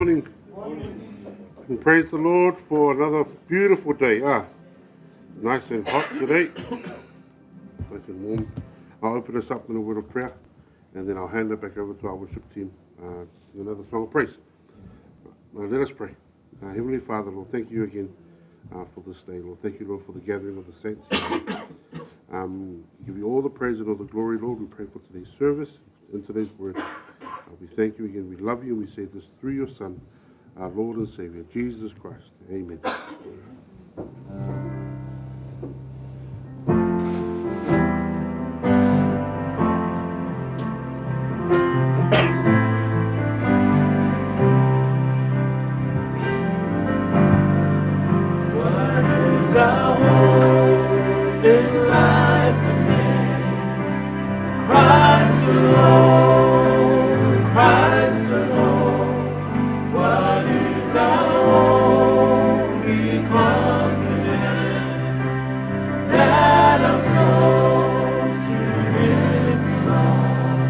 Morning. And praise the Lord for another beautiful day. Nice and hot today. Nice and warm. I'll open us up in a word of prayer and then I'll hand it back over to our worship team to sing another song of praise. Let us pray. Heavenly Father, Lord, thank you again for this day, Lord. Thank you, Lord, for the gathering of the saints. Give you all the praise and all the glory, Lord. We pray for today's service and today's word. We thank you again. We love you. We say this through your Son, our Lord and Savior, Jesus Christ. Amen. What is our hope in life and Christ alone, Christ alone. What is our only confidence? That our souls to Him belong,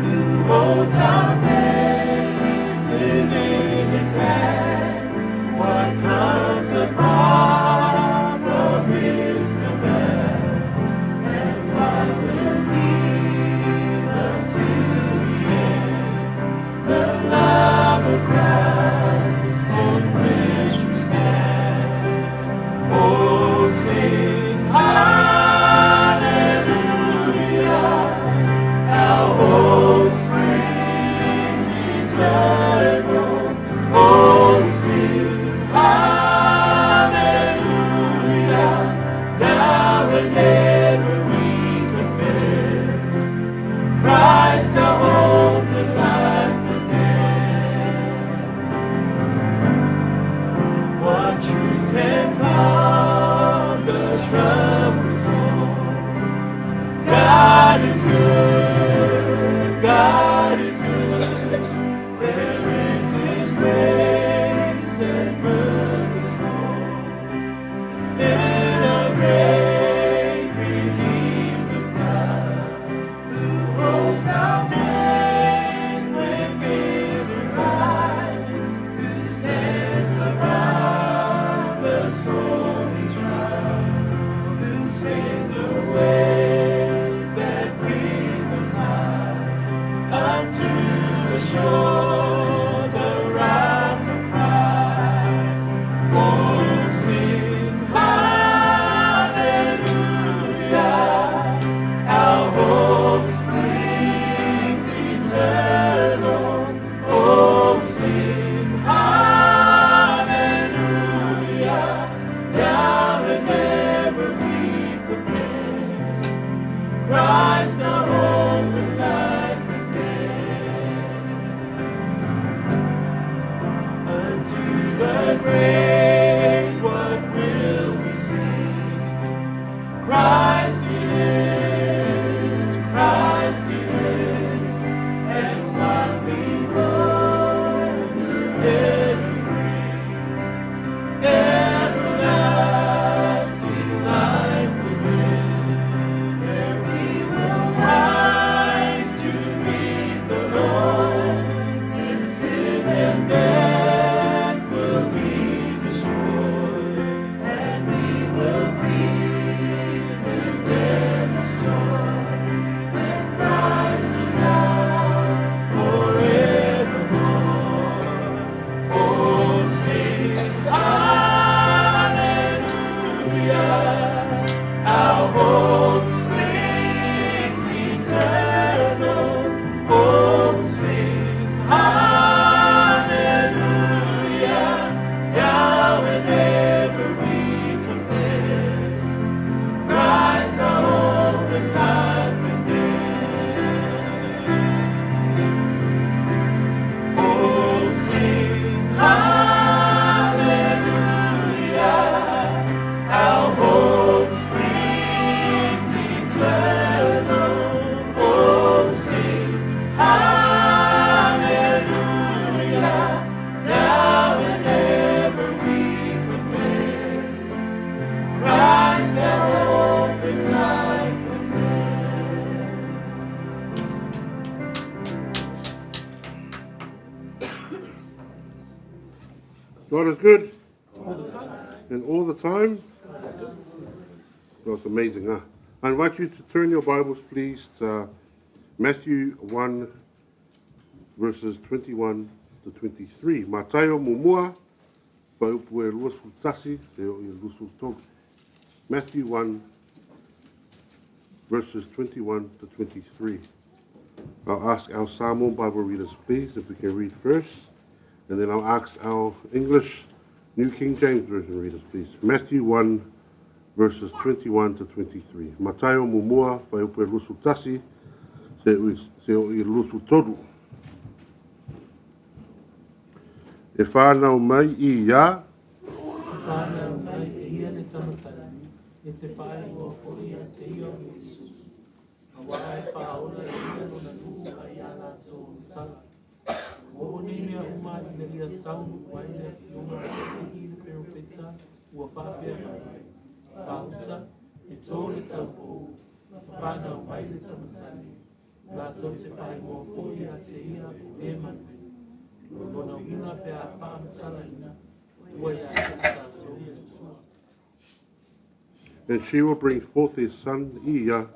who holds our days within His hand. What comes apart from His command, and what will lead us to the end? The love of Christ on which we stand. Oh, sing hallelujah, our hope springs eternal. Oh, sing hallelujah, now and ever we confess Christ our hope in life and death. What truth can calm the troubled soul? God is good, God is good. Where is His grace and mercy flow? In a great Redeemer's blood, who holds our faith when visions rise, who stands above the stormy trial, who saves the waves that bring us high unto the shore, the rock of Christ. Oh, sing hallelujah, our hope springs eternal. Oh, sing hallelujah, now and ever we confess Christ our hope in life and death. Unto the grave, what will we sing? Christ He lives, Christ He lives, and what we won will ever bring. Everlasting life within, there we will rise to meet the Lord, and sin and death will be God is good. And all the time. That's amazing, huh? I invite you to turn your Bibles, please, to Matthew 1, verses 21 to 23. Mataio mumua, whaupue luasu tasi, te o i luasu toku. Matthew 1, verses 21 to 23. I'll ask our Samoan Bible readers, please, if we can read first. And then I'll ask our English New King James Version readers, please. Matthew 1, verses 21 to 23. Mataio mumua, whaupue luasu tasi, te o i luasu toku. E whānau mai I ia, Whānau mai e ia ne tamatani, e te whae ua whori a te ia o Iesu. A wae whaola e ia no na tuhu a ia rātou sala. O ni mea uma I na ria tau waile I unga a te I pero wheta ua whapea mai. Faautauta, e tōre tau pou, whānau mai le tamatani. Rātou te whae ua whori a te ia o e manu. Lona wina pe a whāmatala ina, ua ia te tātou e tua. and she will bring forth a son, I ia,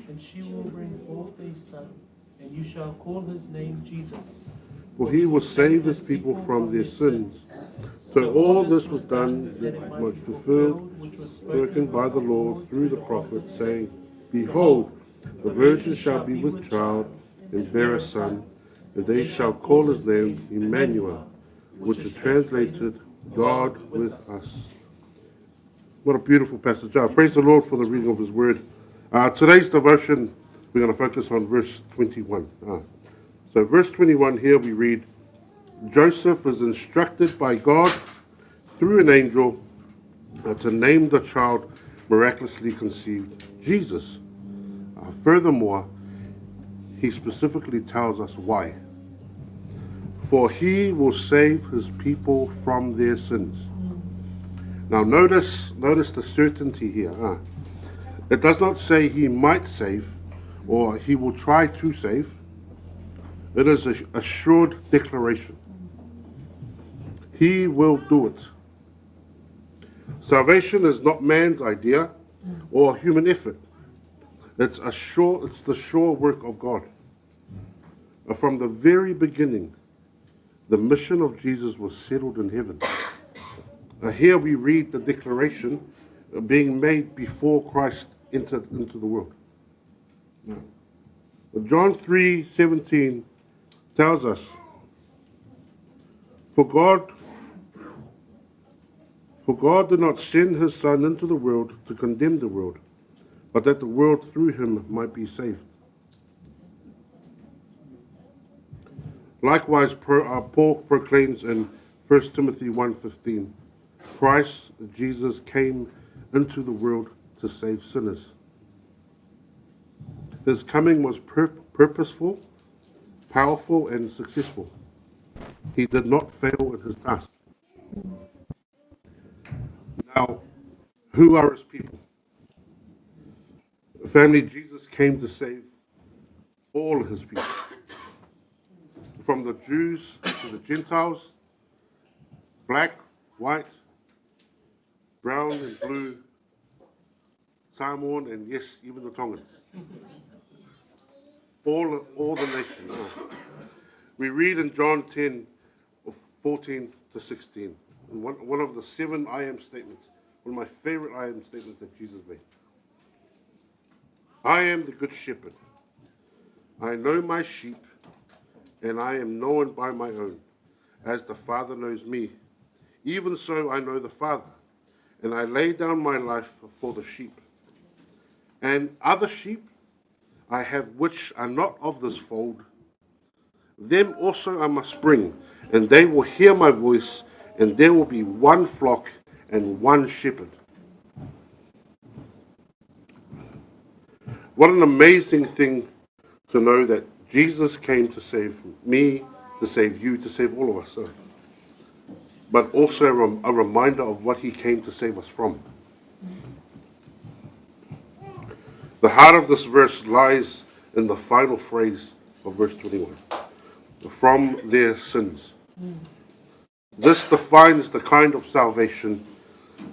And she will bring forth a son, and you shall call his name Jesus. for he will save his people from their sins. So all this was done that it might be fulfilled, which was spoken by the Lord through the prophet, saying, Behold, the virgin shall be with child and bear a son, and they shall call his name Emmanuel, which is translated God with us. What a beautiful passage. Praise the Lord for the reading of his word. Today's devotion, we're going to focus on verse 21. So verse 21 here we read, Joseph is instructed by God through an angel to name the child miraculously conceived Jesus. Furthermore, he specifically tells us why. For he will save his people from their sins. Now notice the certainty here. It does not say he might save or he will try to save. It is an assured declaration. He will do it. Salvation is not man's idea or human effort. It's the sure work of God. From the very beginning, the mission of Jesus was settled in heaven. Here we read the declaration being made before Christ entered into the world. John 3:17 tells us, For God did not send his Son into the world to condemn the world, but that the world through him might be saved. Likewise, Paul proclaims in 1 Timothy 1:15, Christ Jesus came into the world to save sinners. His coming was purposeful, powerful, and successful. He did not fail in his task. Now, who are his people? Family, Jesus came to save all his people. From the Jews to the Gentiles, black, white, brown and blue, Samoan, and yes, even the Tongans. All the nations. We read in John 10:14 to 16, one of the 7 I am statements, one of my favorite I am statements that Jesus made. I am the good shepherd. I know my sheep, and I am known by my own, as the Father knows me. Even so I know the Father, and I lay down my life for the sheep. And other sheep I have which are not of this fold, them also I must bring, and they will hear my voice, and there will be one flock and one shepherd. What an amazing thing to know that Jesus came to save me, to save you, to save all of us. But also a reminder of what he came to save us from. The heart of this verse lies in the final phrase of verse 21. From their sins. This defines the kind of salvation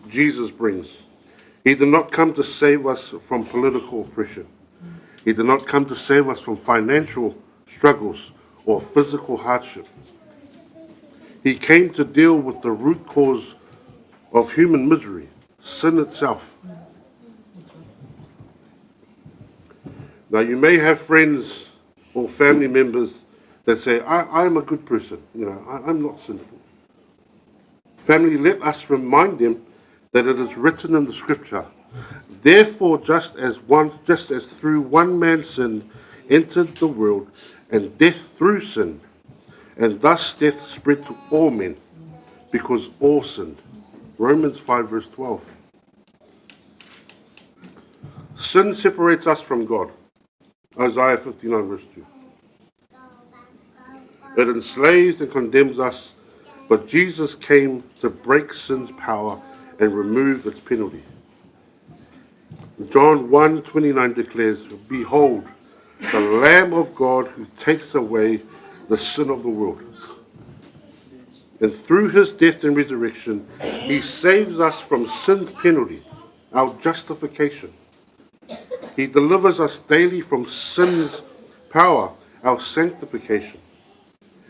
Jesus brings. He did not come to save us from political oppression. He did not come to save us from financial struggles or physical hardship. He came to deal with the root cause of human misery, sin itself. Now, you may have friends or family members that say, I'm a good person, I'm not sinful. Family, let us remind them that it is written in the scripture, therefore, just as through one man's sin entered the world, and death through sin, and thus death spread to all men, because all sinned. Romans 5 verse 12. Sin separates us from God. Isaiah 59 verse 2. It enslaves and condemns us, but Jesus came to break sin's power and remove its penalty. John 1:29 declares, behold, the Lamb of God who takes away the sin of the world. And through his death and resurrection, he saves us from sin's penalty, our justification. He delivers us daily from sin's power, our sanctification.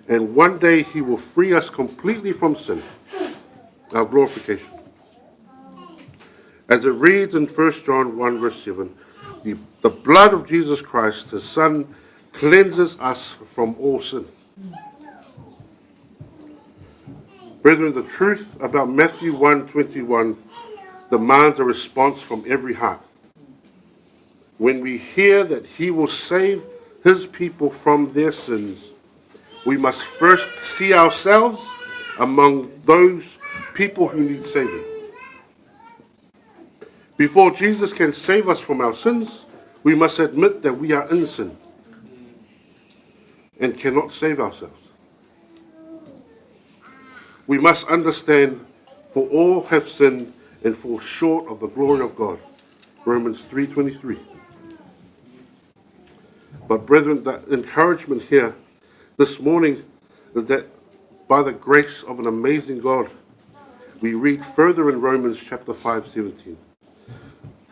And one day he will free us completely from sin, our glorification. As it reads in 1 John 1 verse 7, the blood of Jesus Christ, his Son, cleanses us from all sin. Brethren, the truth about Matthew 1:21 demands a response from every heart. When we hear that he will save his people from their sins, we must first see ourselves among those people who need saving. Before Jesus can save us from our sins, we must admit that we are in sin and cannot save ourselves. We must understand, for all have sinned and fall short of the glory of God. Romans 3:23. But brethren, the encouragement here this morning is that by the grace of an amazing God, we read further in Romans chapter 5:17.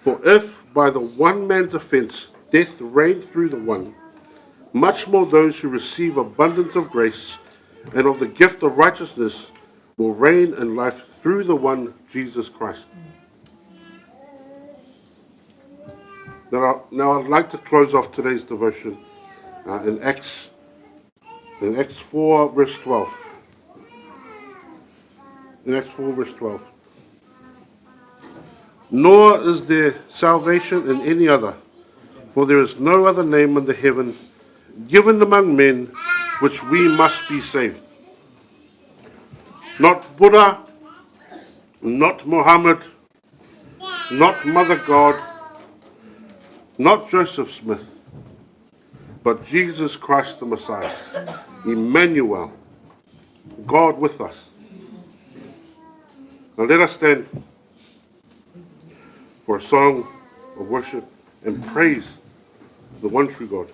For if by the one man's offense death reigned through the one, much more those who receive abundance of grace and of the gift of righteousness will reign in life through the one Jesus Christ. Now I'd like to close off today's devotion in Acts 4 verse 12. In Acts 4 verse 12. Nor is there salvation in any other, for there is no other name under heaven given among men which we must be saved. Not Buddha, not Muhammad, not Mother God, not Joseph Smith, but Jesus Christ the Messiah, Emmanuel, God with us. Now let us stand for a song of worship and praise the one true God.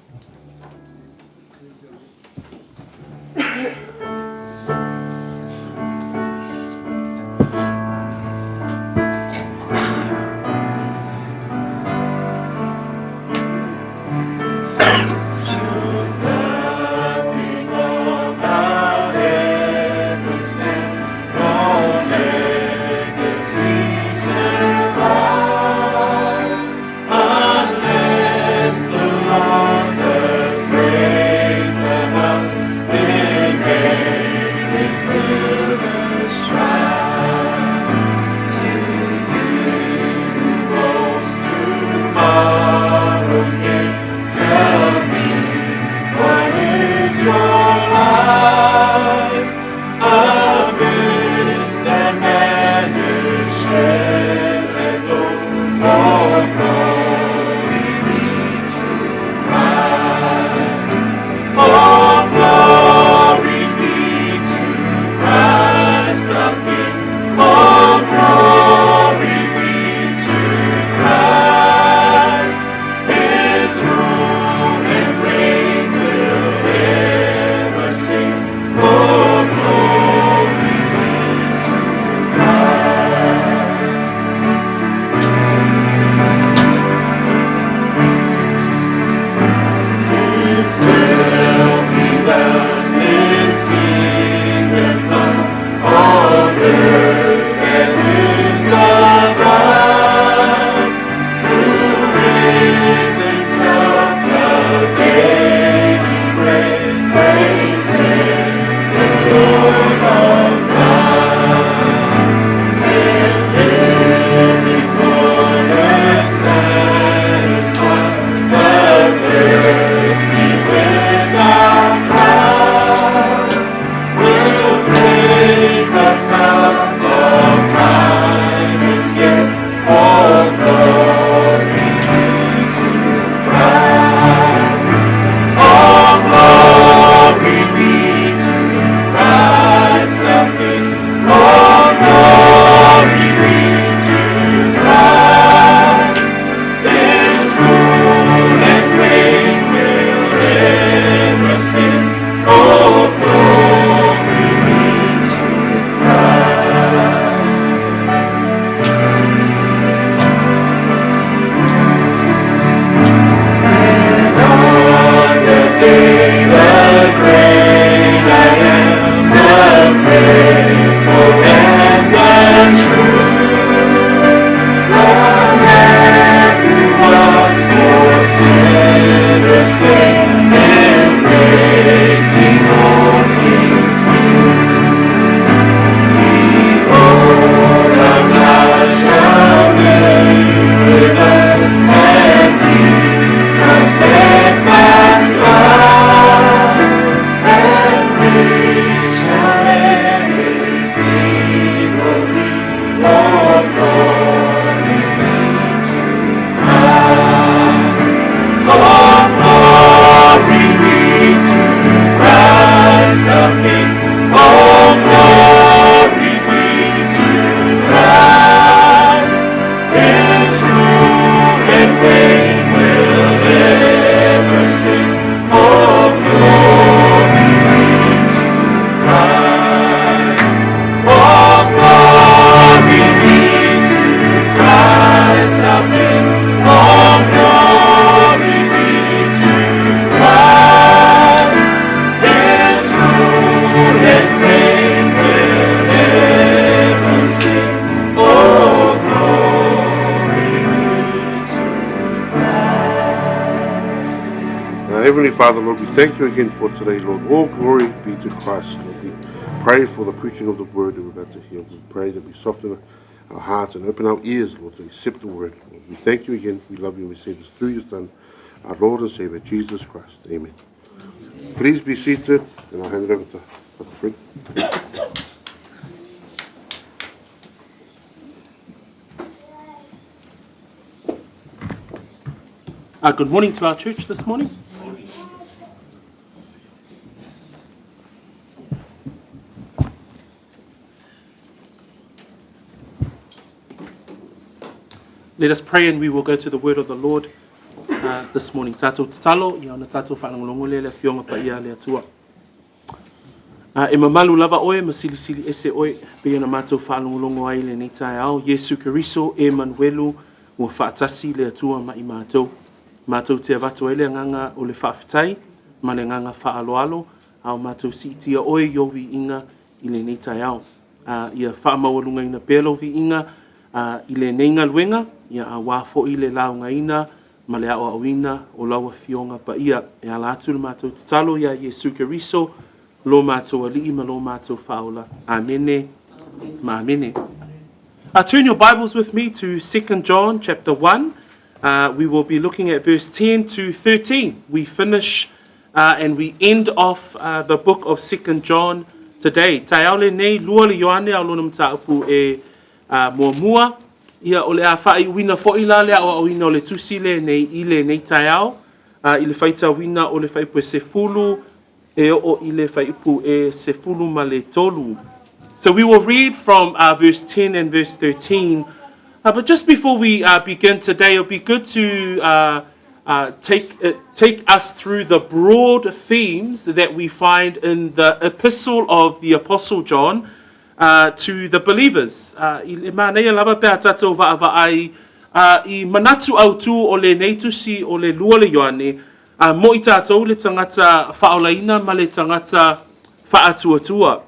Unless the Lord has raised them up in Heavenly Father, Lord, we thank you again for today, Lord. All glory be to Christ, Lord. We pray for the preaching of the word that we're about to hear. We pray that we soften our hearts and open our ears, Lord, to accept the word. Lord, we thank you again. We love you and we say this through your Son, our Lord and Savior, Jesus Christ. Amen. Please be seated, and I'll hand it over to Pastor Fred. Good morning to our church this morning. Let us pray and we will go to the word of the Lord this morning. Tātou tatalo, ia ona tātou whanangolongo le whionga pa ia le atua. E mamalu lava oe, ma sili ese oe, pe ona mātou whanangolongo ai le nei tae ao, Yesu Keriso, e manuelu, ua whaatasi le atua ma I mātou. Mātou te avatu ele nganga o le whaafitai, ma le nganga whaaloalo, au mātou si tia oe yowi inga I le nei tae ao. Ia whaamawalunga ina pelo vi inga, I le neinga luenga, ia a wafo I le launga ina, ma le ao awina o laua fionga pa ia, e ala atu le mātou tatalo ia Yesu Keriso, lo mātou alii ma lo mātou whaola. Amene, ma amene. Turn your Bibles with me to 2 John chapter 1. We will be looking at verse 10 to 13. We finish and we end off the book of 2 John today. Tai aole nei lua le Ioane au lona mataupu e muamua. Ia ole a whai wina foila le au wina o le tusile nei ile nei tai au. Ile whaita wina o le whaipu e sefulu e o ile whaipu e sefulu ma le tolu. So we will read from verse 10 and verse 13. But just before we begin today, it'll be good to take us through the broad themes that we find in the epistle of the Apostle John to the believers. I manatu autu o le neitusi o le lua le Ioane, mo I tātou le tangata whaolaina ma le tangata whaatuatua.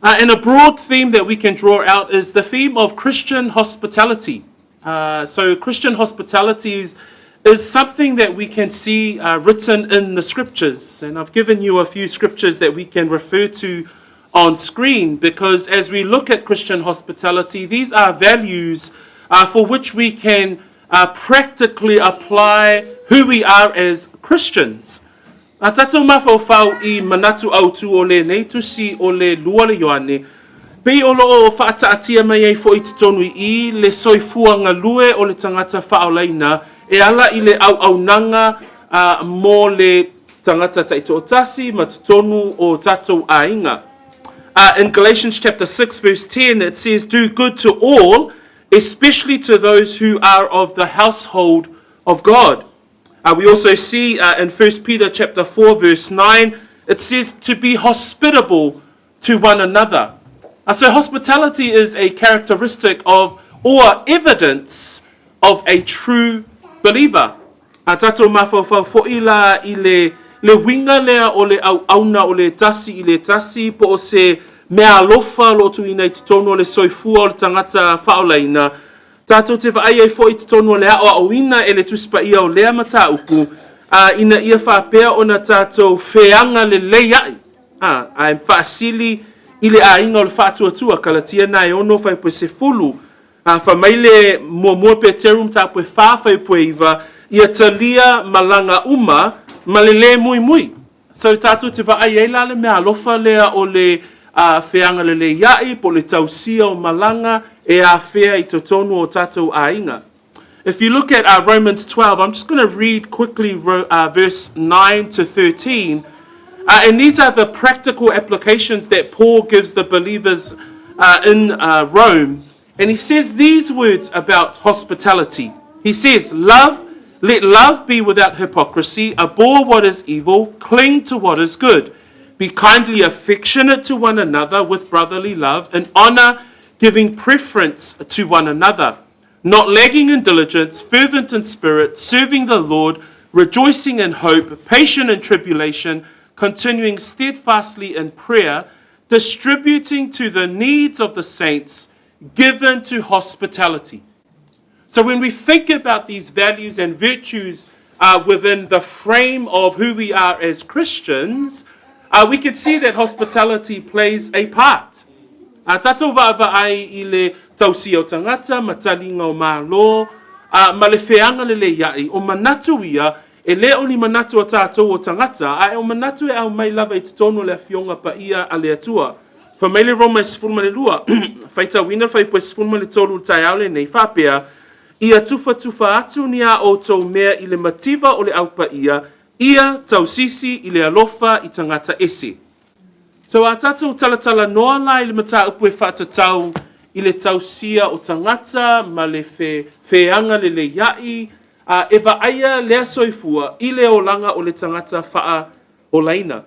And a broad theme that we can draw out is the theme of Christian hospitality. So Christian hospitality is something that we can see written in the scriptures. And I've given you a few scriptures that we can refer to on screen, because as we look at Christian hospitality, these are values for which we can practically apply who we are as Christians. A tātou mawhau I manatu autu o le neitusi o le lua le Ioane. Pei o loo whaataatia mai ei fo I tonu I le soifua ngā lue o le tangata whaolaina e ala I le au nanga mo le tangata taito otasi ma tonu o tātou ainga. In Galatians chapter 6 verse 10 it says, do good to all, especially to those who are of the household of God. We also see in 1 Peter chapter 4 verse 9, it says to be hospitable to one another. So hospitality is a characteristic of or evidence of a true believer. Tato mawhawhau fo'ila I le winga lea o le auna o le tasi I le tasi po o se mea alofa lotu I nei titono le soifua o le tangata whaolaina. Tātou te whaai ei fo I tonu le ao awina e le tuspa ia o lea mata upu, ina ia whapea o na tātou wheanga le leiai. Ai whaasili I le ainga o le whaatuatua, kalatia nai ono whaipu se fulu. Whamaile mua pe terum tāpu e whawhaipu e iwa, ia talia malanga uma, ma le mui. So tātou te whaai ei la le mea alofa lea o le wheanga le leiai, po le tausia o malanga, e a whea I totonu o tātou ainga. If you look at Romans 12, I'm just going to read quickly verse 9 to 13. And these are the practical applications that Paul gives the believers in Rome. And he says these words about hospitality. He says, let love be without hypocrisy, abhor what is evil, cling to what is good. Be kindly affectionate to one another with brotherly love and honor, giving preference to one another, not lagging in diligence, fervent in spirit, serving the Lord, rejoicing in hope, patient in tribulation, continuing steadfastly in prayer, distributing to the needs of the saints, given to hospitality. So when we think about these values and virtues within the frame of who we are as Christians, we can see that hospitality plays a part. Tātou wa'awa'ai I le tausi o tangata, matalinga o mālo, ma le wheanga le iai, o manatu ia, e leo ni manatu o tātou o tangata, o manatu e au mai lava I te tono le fionga pa ia a le atua. Fa mai le Roma sifurma le lua, whaita wina whai poe sifurma le tolu tai aule nei whapea, ia tufa atu ni a o tau mea I le mativa o le aupa ia tausisi I le alofa I tangata ese. So a tātou talatala noa lai le mata upu e whaatatau I le tausia o tangata, ma le wheanga le iai, e aia lea soifua I le o langa o le tangata wha o laina.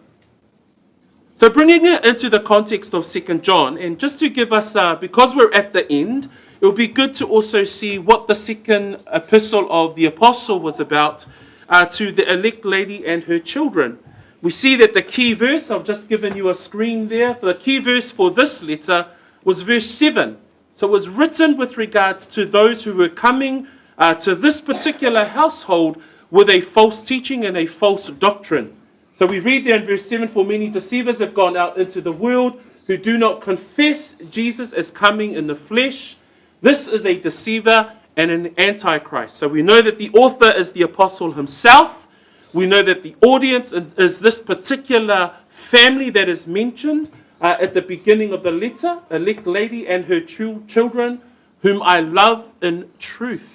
So bringing it into the context of 2 John, and just to give us, because we're at the end, it will be good to also see what the second epistle of the apostle was about to the elect lady and her children. We see that the key verse, I've just given you a screen there, the key verse for this letter was verse 7. So it was written with regards to those who were coming to this particular household with a false teaching and a false doctrine. So we read there in verse 7, for many deceivers have gone out into the world who do not confess Jesus as coming in the flesh. This is a deceiver and an antichrist. So we know that the author is the apostle himself. We know that the audience is this particular family that is mentioned at the beginning of the letter, elect lady and her children, whom I love in truth.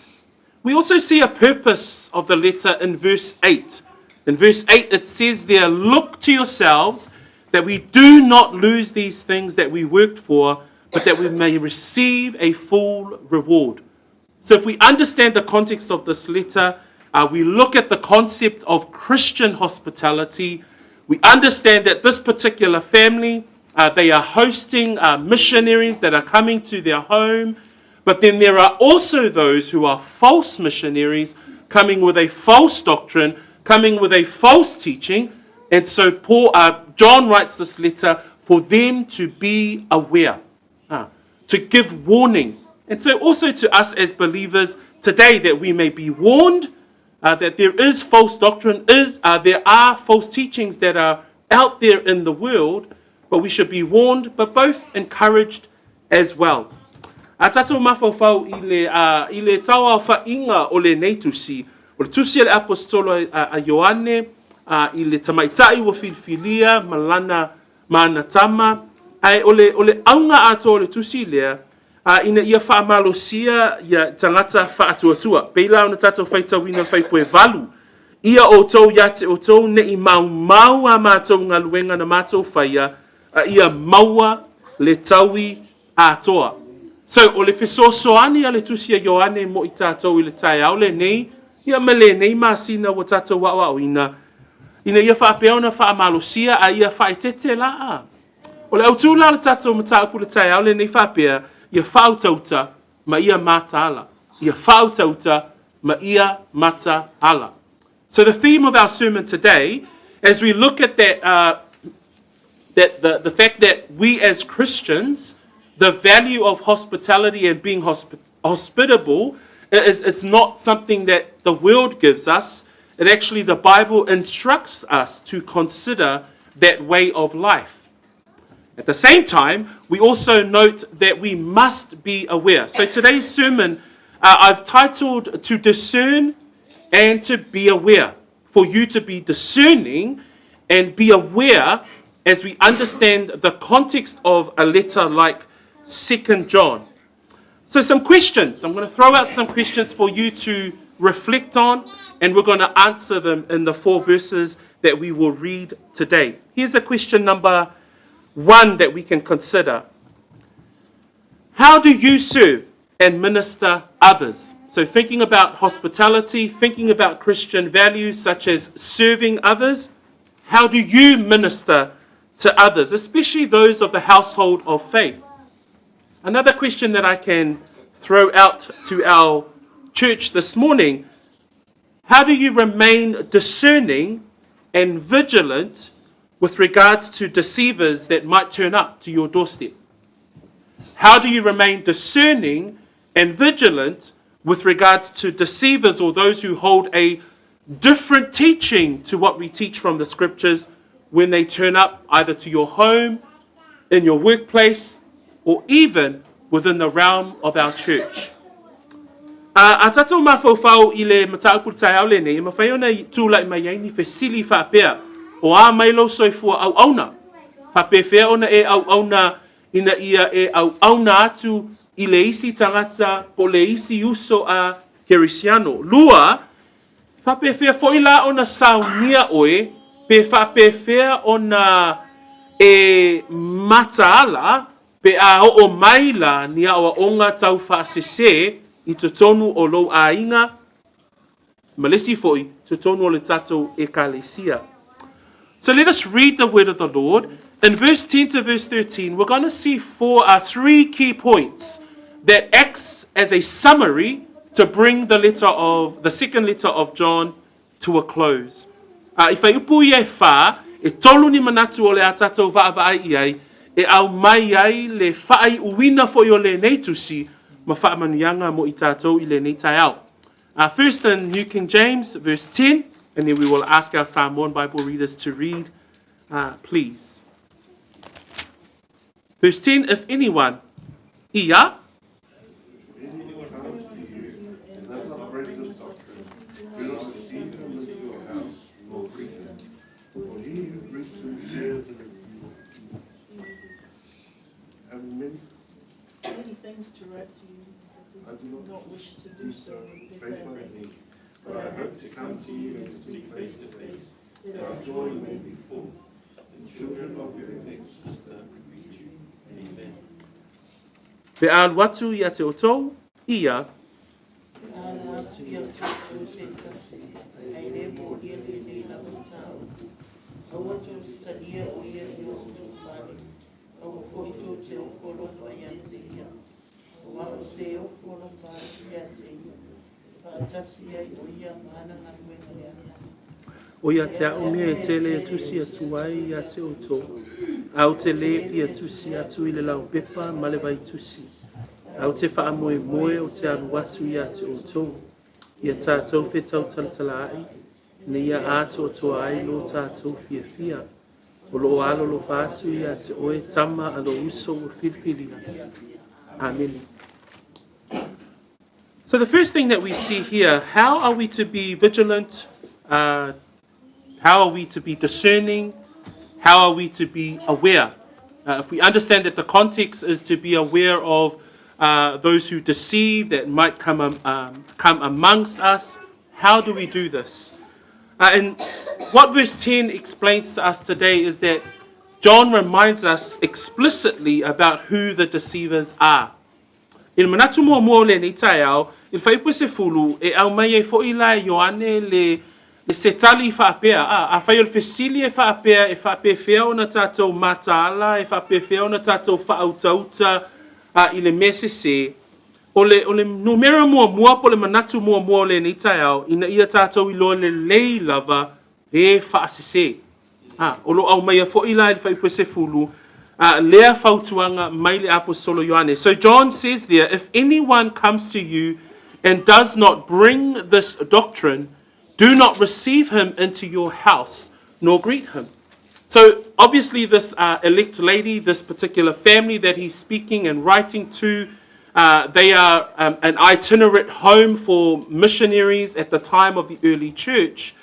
We also see a purpose of the letter in verse 8. In verse 8 it says there, look to yourselves that we do not lose these things that we worked for, but that we may receive a full reward. So if we understand the context of this letter, we look at the concept of Christian hospitality. We understand that this particular family, they are hosting missionaries that are coming to their home. But then there are also those who are false missionaries coming with a false doctrine, coming with a false teaching. And so John writes this letter for them to be aware, to give warning. And so also to us as believers today, that we may be warned that there is false doctrine, there are false teachings that are out there in the world, but we should be warned, but both encouraged as well. A tātou mawhauwhau I le taua whainga o le nei tusi, o le tusi le apostolo a Ioane, I le tamaitai wa filfilia, malana manatama, o le aunga ato o le tusi lea, ina ia whaamalosia ia tangata whaatuatua. Peila o na tātou whaitawina whaipoe valu. Ia o tau iate o tau ne I mau a mātou ngā luenga na mātou whaia, ia maua le taui atoa. So, o le whesoasoani a le tusi a Ioane mo I tātou I le tai au le nei, ia mele nei māsina wa tātou wawa o ina ia whaapeona whaamalosia a ia whaitete la a. O le autu la le tātou mataupu le tai au le nei whaapea, ia faautauta ma ia mataala. Ia faautauta ma ia mataala. So the theme of our sermon today, as we look at that, the fact that we as Christians, the value of hospitality and being hospitable is not something that the world gives us. It actually, the Bible instructs us to consider that way of life. At the same time, we also note that we must be aware. So today's sermon, I've titled To Discern and to Be Aware. For you to be discerning and be aware as we understand the context of a letter like 2 John. So some questions. I'm going to throw out some questions for you to reflect on, and we're going to answer them in the 4 verses that we will read today. Here's a question number 1 that we can consider. How do you serve and minister others? So thinking about hospitality, thinking about Christian values such as serving others, how do you minister to others, especially those of the household of faith? Another question that I can throw out to our church this morning, how do you remain discerning and vigilant with regards to deceivers that might turn up to your doorstep? How do you remain discerning and vigilant with regards to deceivers or those who hold a different teaching to what we teach from the scriptures when they turn up either to your home, in your workplace, or even within the realm of our church. A tatou mawhauwhau I le matauputai au le nei, mawhai ona tūlai mai ai ni whesili whapea, o a mailo soifua au auna. Pape whea ona e au auna ina ia e au auna atu I le isi tangata po le isi uso a Kerisiano. Lua, whape whea foila ona saunia oe, pe whape whea ona e mataala, pe a o maila ni a o onga tau whaasese I te tonu o lou a inga, malesi foi, te tonu o le tatou ekalesia. So let us read the word of the Lord. In verse 10 to verse 13, we're going to see three key points that acts as a summary to bring the second letter of John to a close. I whai upu I e wha, e tolu ni manatu o le a tatou vaavai I ai, e au mai ai le whai uwina fo I o le neitusi, ma wha manuianga mo I tatou I le neitai au. First in New King James, verse 10, and then we will ask our Samoan Bible readers to read, please. Verse 10, if anyone, ia, Many things to write to you, I do not wish to do so with paper, but I hope to come to you and speak face to face, that our joy may be full. The children of your elect sister greet you. Amen. Pe al watu ia te otou, ia, o ia te au mea e tele e tusi atu ai ia te otou. Au te lefi e tusi atu I le lau pepa ma le vai tusi. Au te wha moe moe o te anu atu ia te otou. Ia tātou whe tau talatala ai. Ne ia ato o toa ai lo tātou fia fia. O lo alo lo whātu ia te oe tama alo uso o whilwhilia. Amen. So the first thing that we see here, how are we to be vigilant? How are we to be discerning? How are we to be aware? If we understand that the context is to be aware of those who deceive that might come amongst us, how do we do this? And what verse 10 explains to us today is that John reminds us explicitly about who the deceivers are. Il manatu mo mo le ni tai au, il fai pu se fulu e au mai e fo ila Ioane le setali whaapea. A whai ol fesili e whaapea e whaapea whea o na tātou mataala, e whaapea whea o na tātou faautauta I le mesese. O le numera mua po le manatu mua le ni tai au, ina ia tātou I loa le lei lava e whaasese. O lo au mai e fo ila e whai pu se fulu, lea fautuanga mai le apostolo Ioane. So John says there, if anyone comes to you and does not bring this doctrine, do not receive him into your house, nor greet him. So obviously this elect lady, this particular family that he's speaking and writing to, they are an itinerant home for missionaries at the time of the early church.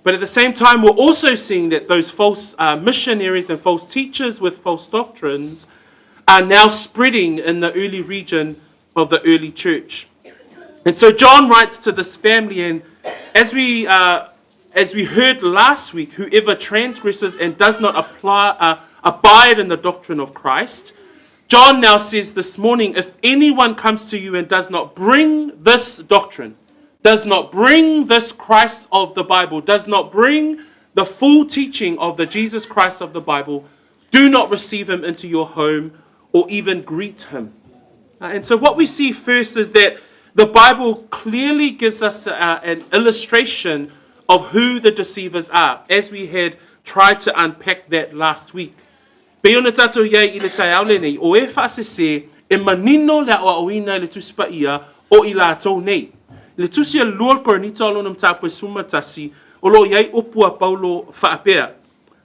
But at the same time, we're also seeing that those false missionaries and false teachers with false doctrines are now spreading in the early region of the early church. And so John writes to this family, and as we heard last week, whoever transgresses and does not abide in the doctrine of Christ, John now says this morning, if anyone comes to you and does not bring this doctrine, does not bring this Christ of the Bible, does not bring the full teaching of the Jesus Christ of the Bible, do not receive him into your home or even greet him. And so what we see first is that the Bible clearly gives us an illustration of who the deceivers are, as we had tried to unpack that last week. Pe ona tātou iai I le tai au le nei, o e whaasese e manino le o awina le tuspa ia o I lātou nei. Le tusi lua koronita alo nam tapu suma tasi, o lo iai opua Paulo whaapea.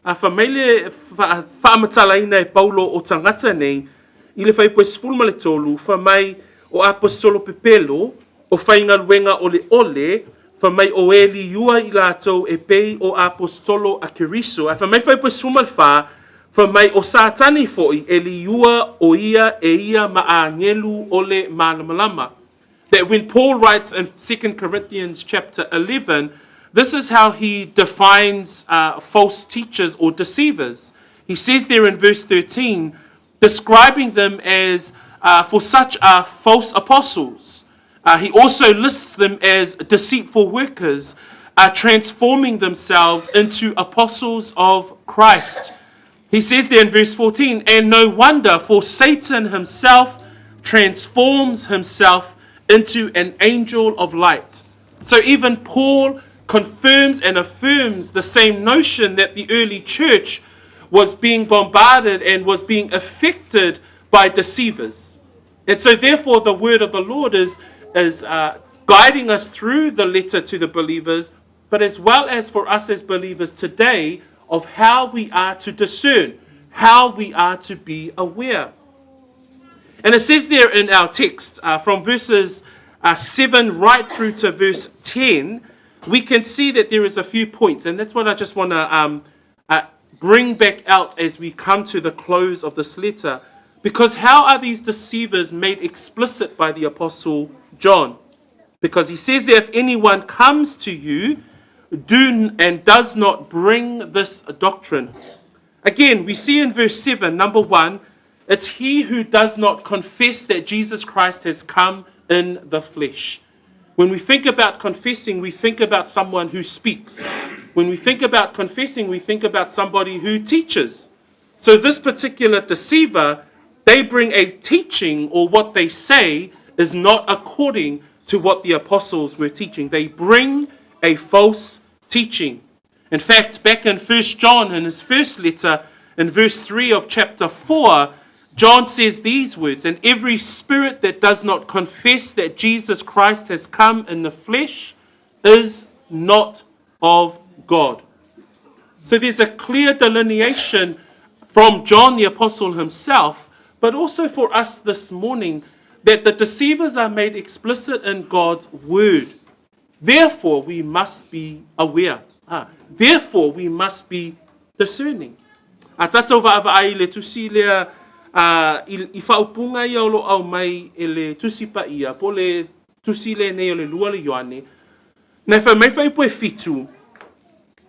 A whamaile whaamatalaina e Paulo o tangata nei, i le whai poe sifulma le tolu, whamai o apostolo pepelo, o whainga luenga ole, whamai o eli iua i lātou e pei o apostolo a Keriso, a whamai whai poe sifulma le wha, whamai o sātani foi, eli iua o ia e ia ma a ngelu ole malamalama. That when Paul writes in 2 Corinthians chapter 11, this is how he defines false teachers or deceivers. He says there in verse 13, describing them as for such are false apostles. He also lists them as deceitful workers, transforming themselves into apostles of Christ. He says there in verse 14, and no wonder, for Satan himself transforms himself into an angel of light. So even Paul confirms and affirms the same notion that the early church was being bombarded and was being affected by deceivers. And so therefore the word of the Lord is guiding us through the letter to the believers, but as well as for us as believers today of how we are to discern, how we are to be aware. And it says there in our text, from verses 7 right through to verse 10, we can see that there is a few points. And that's what I just want to bring back out as we come to the close of this letter. Because how are these deceivers made explicit by the Apostle John? Because he says that if anyone comes to you and does not bring this doctrine. Again, we see in verse 7, number 1, it's he who does not confess that Jesus Christ has come in the flesh. When we think about confessing, we think about someone who speaks. When we think about confessing, we think about somebody who teaches. So this particular deceiver, they bring a teaching, or what they say is not according to what the apostles were teaching. They bring a false teaching. In fact, back in 1 John, in his first letter, in verse 3 of chapter 4, John says these words, and every spirit that does not confess that Jesus Christ has come in the flesh is not of God. So there's a clear delineation from John the Apostle himself, but also for us this morning, that the deceivers are made explicit in God's word. Therefore, we must be aware. Therefore, we must be discerning. A tātou wa'awa'ai le tusi lea I whaupunga ia o lo au mai e le tusi pa ia, po le tusi le nei o le lua le Ioane. Nei whai mai whai poe fitu,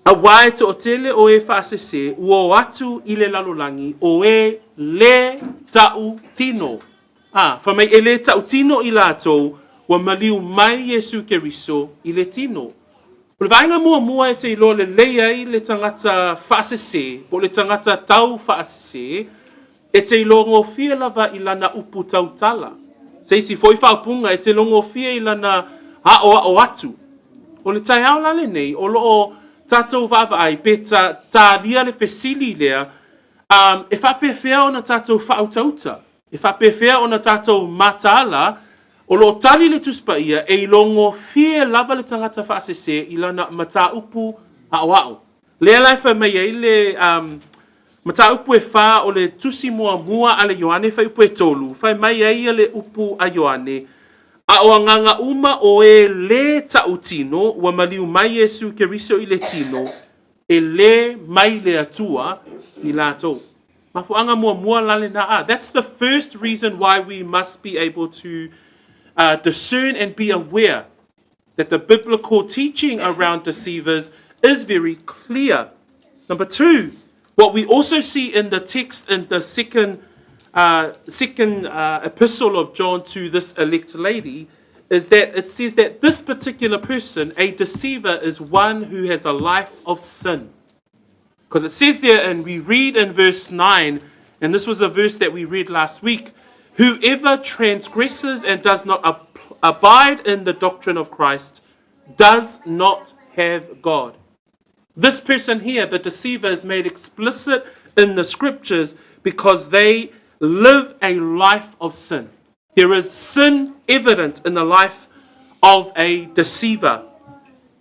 a wae te o tele o e whaasese, ua o atu I le lalolangi, o e le tau tino. Whai mai e le tau tino I lātou, wa maliu mai Yesu Keriso I le tino. O le vaenga mua e te ilo le leia I le tangata whaasese, po le tangata tau whaasese, e te longo fia lava I lana upu tautala. Seisi foi whaupunga e te longo fia I lana o atu. O le tai au lale nei, o loo tātou whaavai, pe tā lia le whesili lea, e whapewhea o na tātou faautauta. E whapewhea o na tātou mataala, o loo tali le tuspa ia, e longo fia lava le tangata whaasese I lana mata upu au. Lea lai whamai e le mata upu e wha o le tusi mua a le Ioane whai upu e tolu. Whai mai e le upu a Ioane. A o nganga uma o e le tautino, wa maliu mai Yesu Keriso I le tino, e le mai le atua I lato. Mafuanga mua lale na a. That's the first reason why we must be able to discern and be aware that the biblical teaching around deceivers is very clear. Number 2, what we also see in the text in the second epistle of John to this elect lady is that it says that this particular person, a deceiver, is one who has a life of sin. Because it says there, and we read in verse 9, and this was a verse that we read last week, whoever transgresses and does not abide in the doctrine of Christ does not have God. This person here, the deceiver, is made explicit in the scriptures because they live a life of sin. There is sin evident in the life of a deceiver.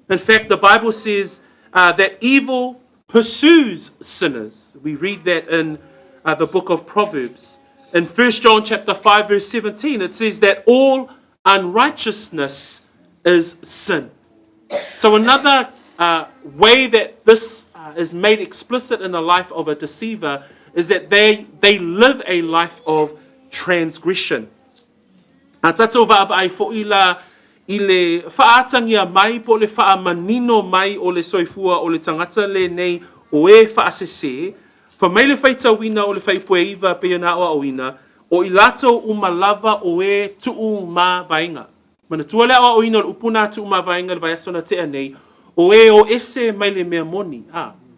In fact, the Bible says that evil pursues sinners. We read that in the book of Proverbs. In 1 John chapter 5, verse 17, it says that all unrighteousness is sin. So another way that this is made explicit in the life of a deceiver is that they live a life of transgression. Tatou va'ava'ai fo'i la I le whaatangia mai po le whaamanino mai o le soifua o le tangata le nei o e whaasese, wha mai le whaitawina o le whaipueiva pe ana o awina, o I lato umalawa o e tuu ma vainga. Mana tua le awa oina o upuna tuu ma vainga le vaiasona te anei, o e o ese mai le mea moni,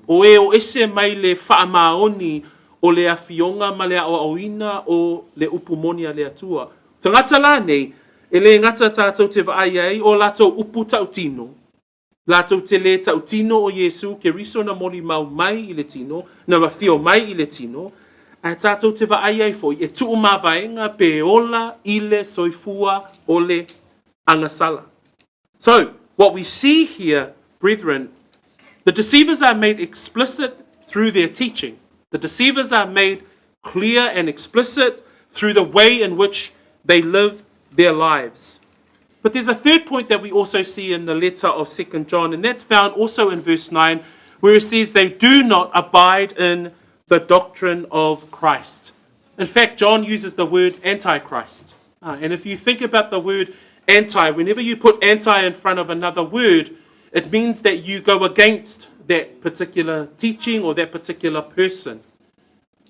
o e o ese mai le whaamaoni o le awhionga ma le awa oina o le upumoni a le atua. Tangata la nei, e le ngata tātou te vaai ai o latou upu tautino. Latou te le tautino o Yesu ke riso na moli mau mai I le tino, na wawhio mai I le tino, a tātou te vaai ai foi, e tuu mawaenga pe ola I le soifua o le angasala. So, what we see here, brethren, the deceivers are made explicit through their teaching. The deceivers are made clear and explicit through the way in which they live their lives. But there's a third point that we also see in the letter of 2 John, and that's found also in verse 9, where it says they do not abide in the doctrine of Christ. In fact, John uses the word antichrist. And if you think about the word anti, whenever you put anti in front of another word, it means that you go against that particular teaching or that particular person.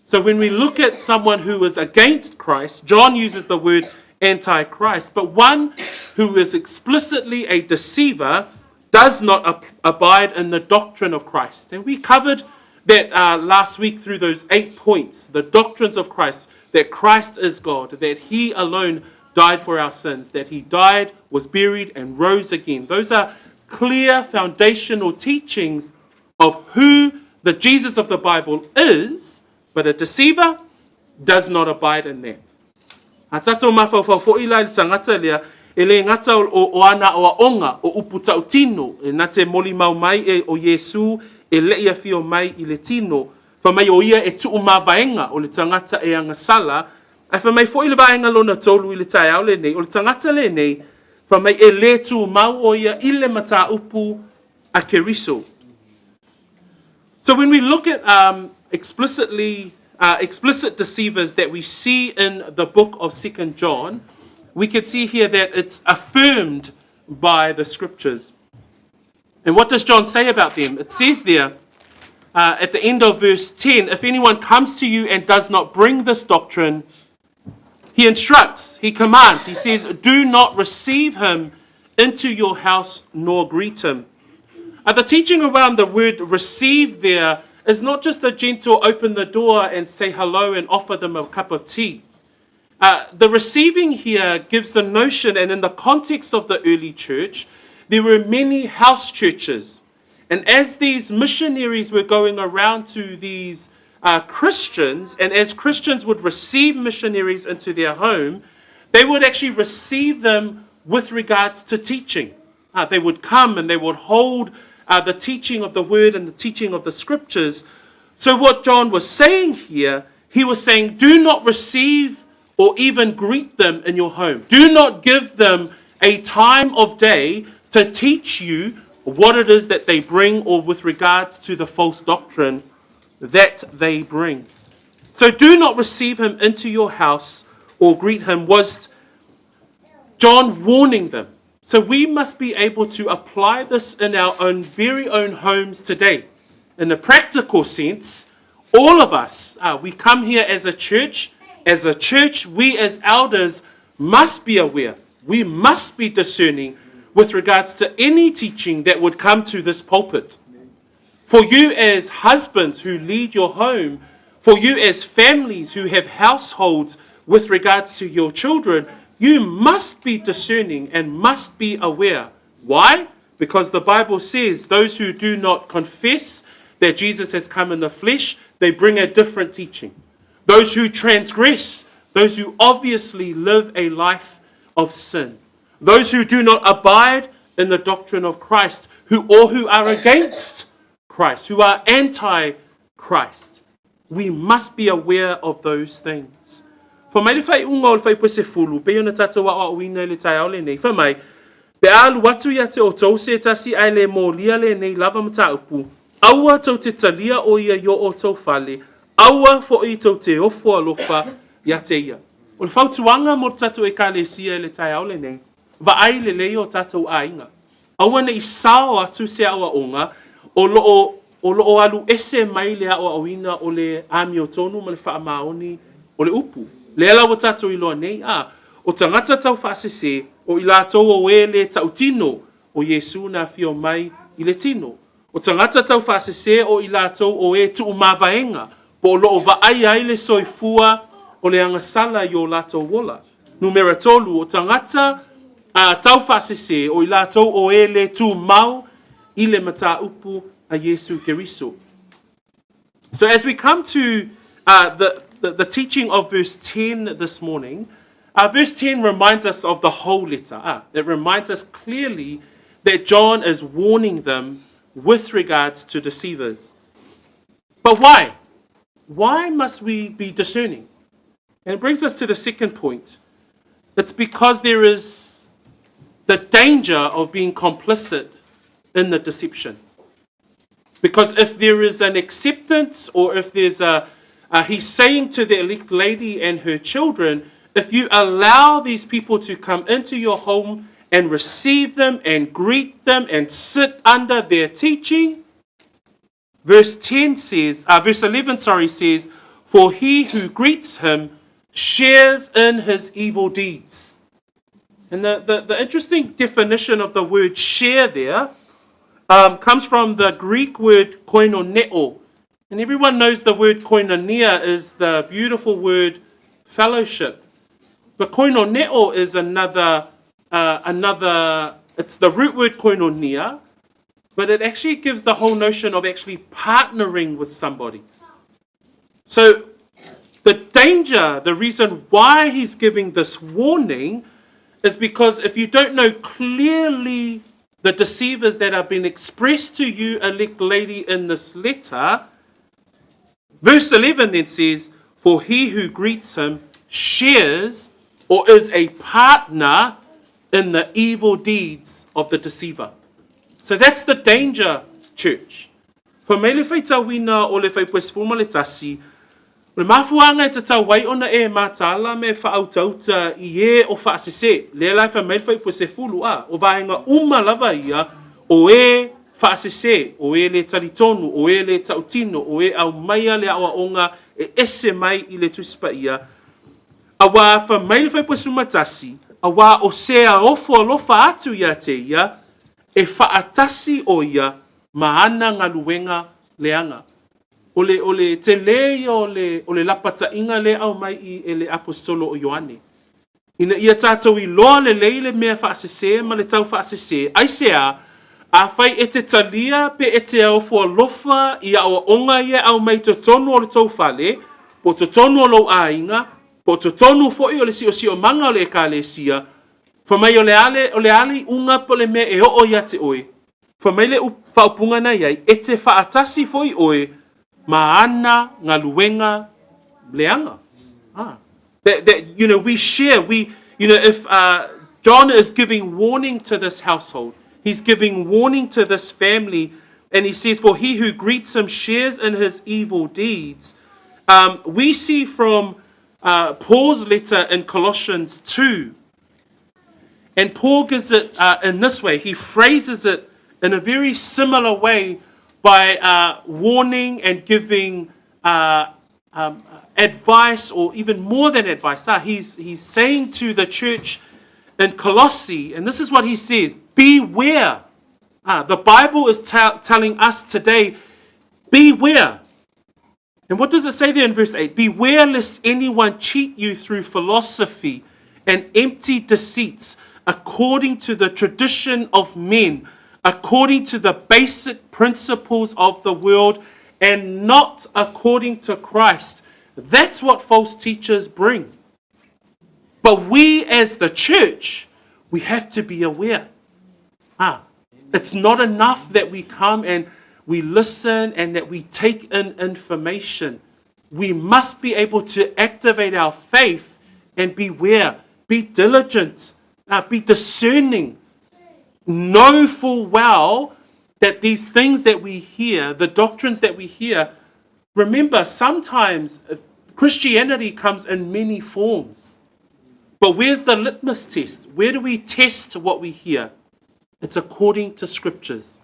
So when we look at someone who is against Christ, John uses the word antichrist, but one who is explicitly a deceiver does not abide in the doctrine of Christ. And we covered that last week through those 8 points, the doctrines of Christ, that Christ is God, that He alone died for our sins, that He died, was buried, and rose again. Those are clear foundational teachings of who the Jesus of the Bible is, but a deceiver does not abide in that. A tatou mawhawhau fo ila I tangata lea, e le ngata o ana o aonga o upu tautino, e na te moli mau mai e o Yesu, e le ia fio mai I le tino, wha mai o ia e tuu mawaenga o le tangata e angasala, ai wha mai fo I le vaenga lona tolu I le tai au le nei, o le tangata le nei, wha mai e le tu mau o ia I le mata upu a keriso. So when we look at explicit deceivers that we see in the book of 2 John, we can see here that it's affirmed by the scriptures. And what does John say about them? It says there at the end of verse 10, if anyone comes to you and does not bring this doctrine, he instructs, he commands, he says, do not receive him into your house nor greet him. The teaching around the word receive there is not just a gentle open the door and say hello and offer them a cup of tea. The receiving here gives the notion, and in the context of the early church, there were many house churches. And as these missionaries were going around to these Christians, and as Christians would receive missionaries into their home, they would actually receive them with regards to teaching. They would come and they would hold the teaching of the word and the teaching of the scriptures. So what John was saying here, he was saying, do not receive or even greet them in your home. Do not give them a time of day to teach you what it is that they bring or with regards to the false doctrine that they bring. So do not receive him into your house or greet him, was John warning them. So we must be able to apply this in our own very own homes today. In a practical sense, all of us, we come here as a church. As a church, we as elders must be aware. We must be discerning with regards to any teaching that would come to this pulpit. For you as husbands who lead your home, for you as families who have households with regards to your children, you must be discerning and must be aware. Why? Because the Bible says those who do not confess that Jesus has come in the flesh, they bring a different teaching. Those who transgress, those who obviously live a life of sin. those who do not abide in the doctrine of Christ, who are against Christ, who are anti-Christ. We must be aware of those things. For mai le fai unga o le fai pese fulu, pe ona tata wa o ina le tai au le nei. Fa mai, pe alu watu ia te o tau se tasi ai le mo lia le nei lava mata upu. Aua tau te talia o ia yo o tau fale. Aua fo i tau te ofo alofa ia te ia. O le fautuanga mo tatu e ka le sia le tai au le nei. Va ai le lei o tatu a inga. Aua nei sao atu se awa onga, o loo alu ese mai le awa awina o le ami o tonu ma le wha maoni o le upu. Le ala o tatu i loa nei, o tangata tau whaasese, o i lātou o e le tautino o Yesu na fio mai i le tino. O tangata tau whaasese o i lātou o e tu umavaenga, po o loo va ai le soifua o le angasala i o lātou wola. Numera tolu, o tangata tau whaasese o i lātou o e le tu mau i le mata upu a Yesu Keriso. So as we come to the teaching of verse 10 this morning, verse 10 reminds us of the whole letter. It reminds us clearly that John is warning them with regards to deceivers. But why? Why must we be discerning? And it brings us to the second point. It's because there is the danger of being complicit in the deception. Because if there is an acceptance, or if there's he's saying to the elect lady and her children, if you allow these people to come into your home and receive them and greet them and sit under their teaching, verse 11 says, for he who greets him shares in his evil deeds. And the interesting definition of the word share there comes from the Greek word koinoneo. And everyone knows the word koinonia is the beautiful word fellowship. But koinoneo is another, it's the root word koinonia, but it actually gives the whole notion of actually partnering with somebody. So the danger, the reason why he's giving this warning is because if you don't know clearly the deceivers that have been expressed to you, elect lady, in this letter, verse 11 then says, for he who greets him shares or is a partner in the evil deeds of the deceiver. So that's the danger, church. For me le whaita wina o le whaipwesfuma le tasi, le mafuanga e tatau wai ona e mataala me faautauta I e o faasese. Le lai wha meil whaipwesefulu o vaenga lava ia o e faasese, o e le talitonu, o e le tautino, o e au maia le awa onga e ese mai I le tuspa ia. Awa wha meil whaipwesuma tasi, awa o sea ofo alofa atu ia te ia, e faatasi o ia maana ngaluenga leanga. O le te lei o le lapata inga le au mai I le apostolo o Ioane. Ina ia tātou I loa le lei le mea whaasese ma le tau whaasese. Ai sea, a whai e te talia pe e te au fua lofa I awa onga ia au mai to tonu o le tau whale, po to tonu o lo a inga, po to tonu fo I o le si o manga o le ka le sia, fa mai o le ale unga po le mea e o ia te oe. Fa mai le whaupunga na iai, e te whaatasi fo I oe, maana ngaluenga leanga. That we share. If John is giving warning to this household, he's giving warning to this family, and he says, "For he who greets him shares in his evil deeds." We see from Paul's letter in Colossians 2, and Paul gives it in this way. He phrases it in a very similar way, by warning and giving advice, or even more than advice. He's saying to the church in Colossae, and this is what he says: beware. The Bible is telling us today, beware. And what does it say there in verse 8? Beware lest anyone cheat you through philosophy and empty deceits, according to the tradition of men, according to the basic principles of the world, and not according to Christ. That's what false teachers bring. But we as the church, We have to be aware. It's not enough that we come and we listen and that we take in information. We must be able to activate our faith and beware, be diligent, be discerning. Know full well that these things that we hear, the doctrines that we hear, remember, sometimes Christianity comes in many forms. But where's the litmus test? Where do we test what we hear? It's according to scriptures.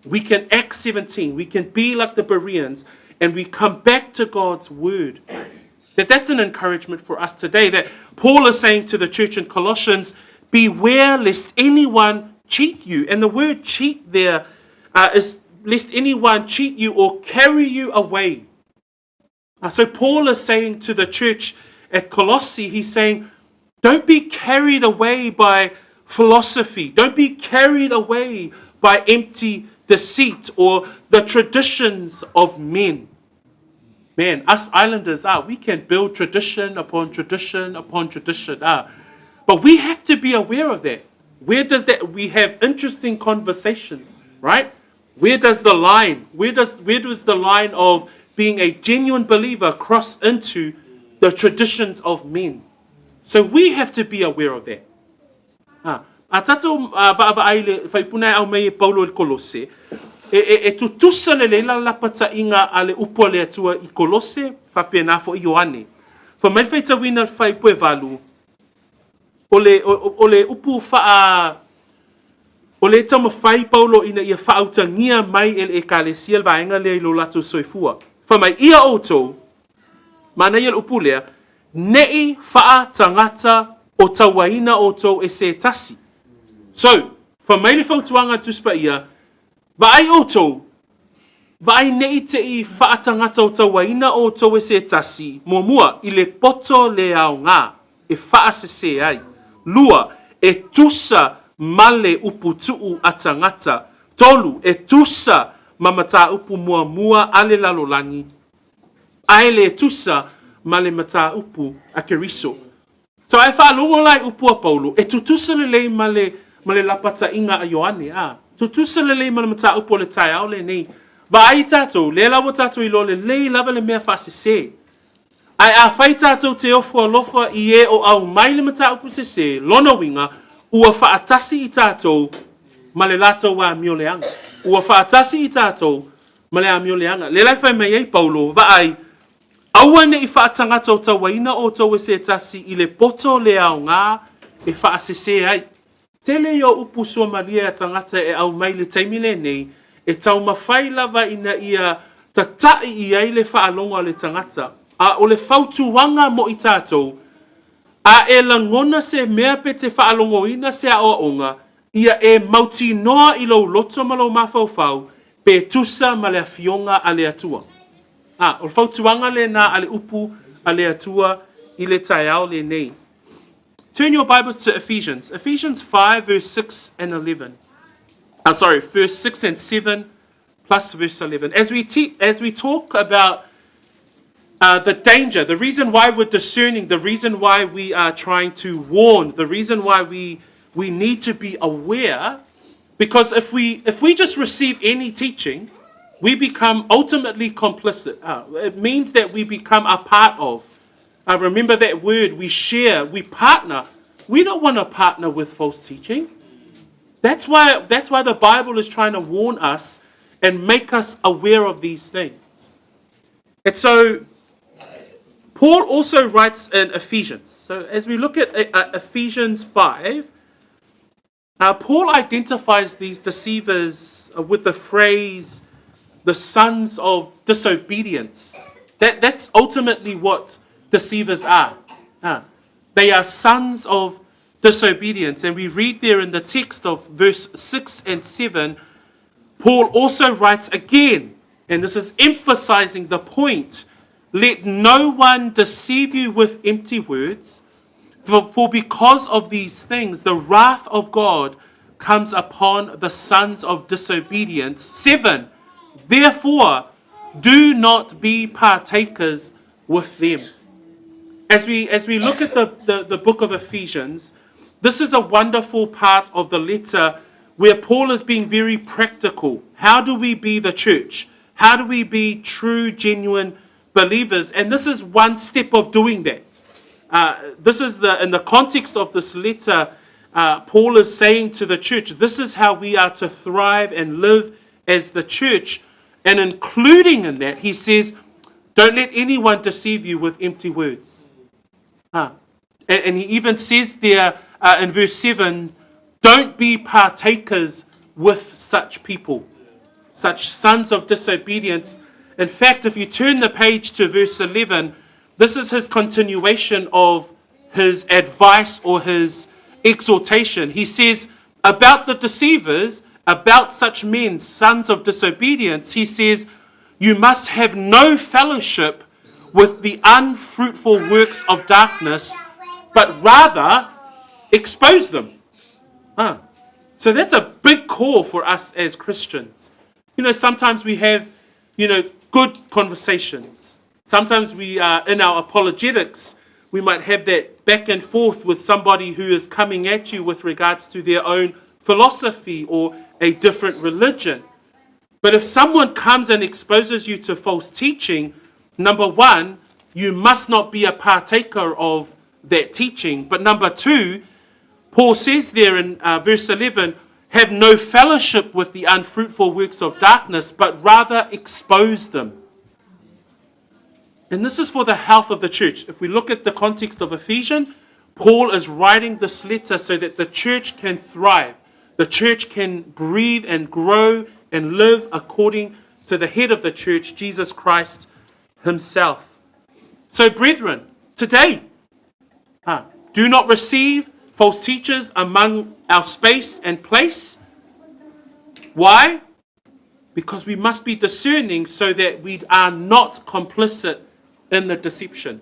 We can Acts 17, we can be like the Bereans, and we come back to God's word. That's an encouragement for us today, that Paul is saying to the church in Colossians, beware lest anyone cheat you. And the word cheat there is lest anyone cheat you or carry you away. So Paul is saying to the church at Colossae, he's saying, don't be carried away by philosophy. Don't be carried away by empty deceit or the traditions of men. Man, us islanders, we can build tradition upon tradition upon tradition. But we have to be aware of that. Where does that? We have interesting conversations, right? Where does the line? Where does the line of being a genuine believer cross into the traditions of men? So we have to be aware of that. Tato va'ava'ai whaipuna au mei Paulo i Kolose. E tutusa le leila lapata inga ale upo le atua i Kolose, whapena fo Ioane. Fa mai whaita wina whai pue valu. O le upu wha o le tama whai Paulo ina ia faautauta mai e kalesia vaenga le ilo latu soifua. Fa mai ia outou, mana ia upu lea, nei faa tangata o tawaina outou e se tasi. So, fa mai le whautuanga tuspa ia, vai outou, vai nei te I faa tangata o tawaina outou e se tasi, mua I le poto le au ngā, e faa se ai. Lua, e tusa male upu tuu a tangata. Tolu, e tusa mamata upu mua ale lalolangi. Aele e tusa male mata upu a keriso. So ai wha longo lai upu a Paulo, e tutusa le lei male lapata inga a Ioane. Tutusa le lei male mata upu le tai au le nei. Ba ai tatou, le lawa tatou I lo le lei lava le mea wha Ai a whai tātou te ofo alofa I e o au mai le mata upu se lona winga, ua whaatasi I tātou ma le lātou wa mioleanga. Ua whaatasi I tātou ma le a mioleanga. Le lai whai mai ei Paulo, va ai, awane I whaatangata o tawaina o tau e se tasi I le poto le au ngā e whaasese ai. Tele o upu sua maria a tangata e au mai le taimile nei, e tau mawhai lava ina ia tatai I ai le whaalonga le tangata. O le whautuanga mo I tātou, a e langona se mea pe te whaalongoina se a oaonga, ia e mauti noa I lo loto malo mawhauwhau, pe tusa ma le fionga a le atua. O le whautuanga le na a le upu a le atua I le taiao le nei. Turn your Bibles to Ephesians. Ephesians 5 verse 6 and 11. Verse 6 and 7 plus verse 11. As we talk about the danger, the reason why we're discerning, the reason why we are trying to warn, the reason why we need to be aware, because if we just receive any teaching, we become ultimately complicit. It means that we become a part of. Remember that word, we share, we partner. We don't want to partner with false teaching. That's why the Bible is trying to warn us and make us aware of these things. And so, Paul also writes in Ephesians. So as we look at Ephesians 5, Paul identifies these deceivers with the phrase, the sons of disobedience. That's ultimately what deceivers are. They are sons of disobedience. And we read there in the text of verse 6 and 7, Paul also writes again, and this is emphasizing the point, let no one deceive you with empty words, for because of these things, the wrath of God comes upon the sons of disobedience. 7, therefore, do not be partakers with them. As we look at the book of Ephesians, This is a wonderful part of the letter where Paul is being very practical. How do we be the church? How do we be true, genuine believers? And this is one step of doing that. This is in the context of this letter, Paul is saying to the church, this is how we are to thrive and live as the church. And including in that, he says, don't let anyone deceive you with empty words. And he even says there in verse 7, don't be partakers with such people, such sons of disobedience. In fact, if you turn the page to verse 11, this is his continuation of his advice or his exhortation. He says about the deceivers, about such men, sons of disobedience, he says, you must have no fellowship with the unfruitful works of darkness, but rather expose them. So that's a big call for us as Christians. You know, sometimes we have, good conversations. Sometimes we are in our apologetics, we might have that back and forth with somebody who is coming at you with regards to their own philosophy or a different religion. But if someone comes and exposes you to false teaching, number one, you must not be a partaker of that teaching. But number two, Paul says there in verse 11, have no fellowship with the unfruitful works of darkness, but rather expose them. And this is for the health of the church. If we look at the context of Ephesians, Paul is writing this letter so that the church can thrive. The church can breathe and grow and live according to the head of the church, Jesus Christ himself. So brethren, today, do not receive false teachers among our space and place. Why? Because we must be discerning so that we are not complicit in the deception.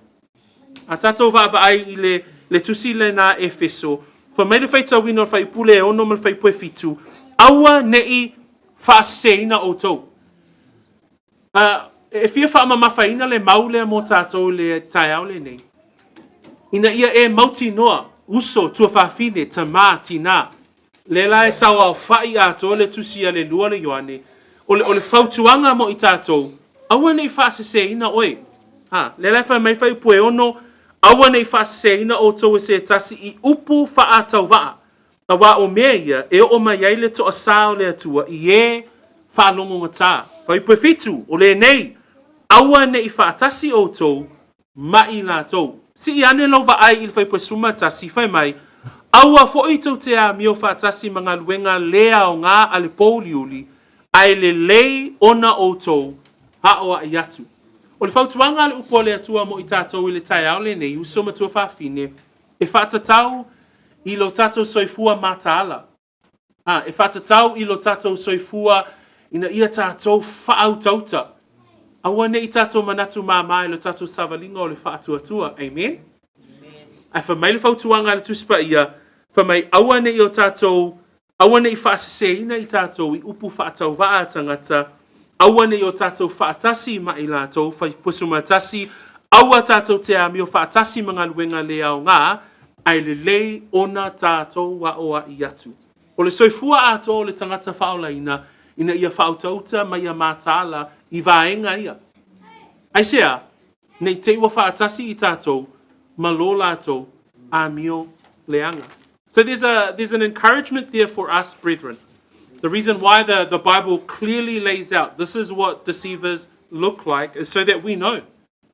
A tātou whaavai I le tusi le nā Efeso. Fa mai le whaita wino whai pule ono mal whai pue fitu. Aua nei whaaseina o tau. E fia wha ama mawhaina le maule mo tātou le tai au le nei. Ina ia e mauti noa. Uso tua whawhine ta mā tina. Le lai tau au whai ato le tusi a le lua le Ioane. O le whautuanga mo I tātou. Aua nei whaaseina oi. Le lai whai mai whai pue ono. Aua nei whaaseina o tau e se tasi I upu whaatau waa. A wā o mea ia e o mai ai le to a sao le atua I e whaalongo ngata. Whai pue fitu o le nei. Aua nei whaatasi o tau mai la tau. Si I ane lau wa ai il whai pue suma tasi whai mai. Aua fo I tau te a mio whaatasi mga luenga lea o ngā ale pōliuli. Ai le lei ona o tau haoa I atu. O le whautuanga le upo le atua mo I tātou I le tai au le nei uso matua whawhine. E whaatatau I lo tātou soifua mataala. E whaatatau I lo tātou soifua ina ia tātou faautauta. Aua ne I tātou manatu māmai lo tātou savalinga o le whaatuatua. Amen? Ai whamai le whautuanga le tuspa ia. Whamai aua ne I o tātou, aua ne I whaaseseina I tātou I upu whaatau waa tangata. Aua ne I o tātou whaatasi mai lātou, whai pusumatasi. Aua tātou te ami o whaatasi mga luenga lea o ngā. Ai le lei ona tātou wa oa I atu. O le soifua ato o le tangata whaolaina, ina ia faautauta mai a mataala I vaenga ia. Ai sea, nei te iwa whaatasi I tātou, malo lātou, a mio leanga. So there's an encouragement there for us, brethren. The reason why the Bible clearly lays out, this is what deceivers look like, is so that we know.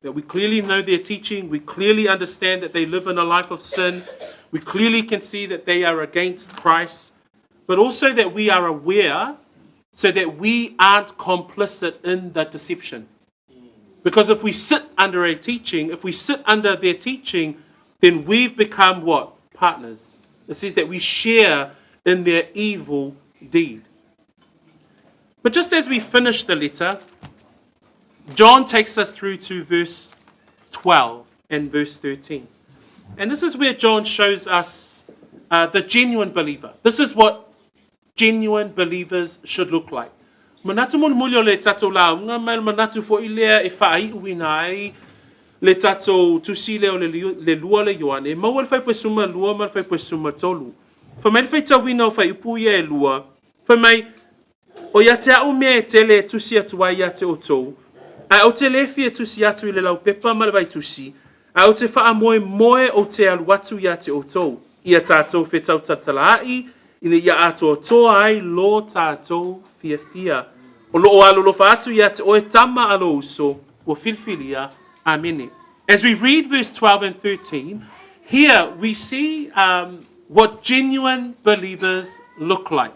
That we clearly know their teaching, we clearly understand that they live in a life of sin, we clearly can see that they are against Christ, but also that we are aware so that we aren't complicit in the deception. Because if we sit under a teaching, if we sit under their teaching, then we've become what? Partners. It says that we share in their evil deed. But just as we finish the letter, John takes us through to verse 12 and verse 13. And this is where John shows us the genuine believer. This is what genuine believers should look like. Manatu mon mulio le tatou launga, mai manatu fo ilea e whai uina ai. le tatou tusi leo le lua le Ioane, mau le fai pue suma lua, ma le fai pue suma tolu. Fa mai le fai tawina o fai upu ia e lua, fa mai o ia te au mea e tele e tusi atu ai ia te otou, a o te lefi e tusi atu i le lau pepa ma le vai tusi, a o te wha moe moe o te alu atu ia te otou, ia tātou whetau tatalai, ina ia ato o toa ai lo tātou fia fia. O lo o alo lo atu ia te oe tama alo uso, o filfilia, amene. As we read verse 12 and 13, here we see what genuine believers look like.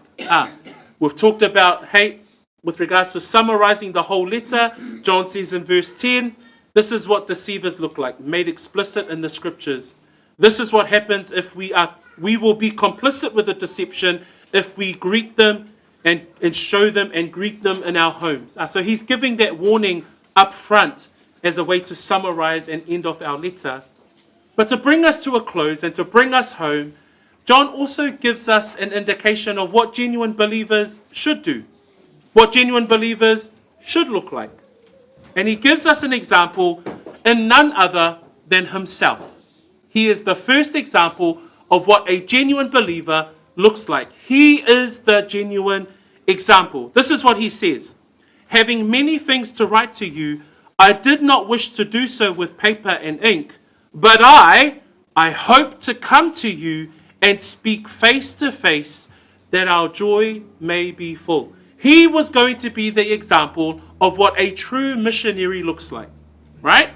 We've talked about, hey, with regards to summarizing the whole letter, John says in verse 10, this is what deceivers look like, made explicit in the scriptures. This is what happens if we will be complicit with the deception if we greet them and show them and greet them in our homes. So he's giving that warning up front as a way to summarize and end off our letter. But to bring us to a close and to bring us home, John also gives us an indication of what genuine believers should do, what genuine believers should look like. And he gives us an example in none other than himself. He is the first example of what a genuine believer looks like. He is the genuine example. This is what he says. Having many things to write to you, I did not wish to do so with paper and ink, but I hope to come to you and speak face to face, that our joy may be full. He was going to be the example of what a true missionary looks like, right?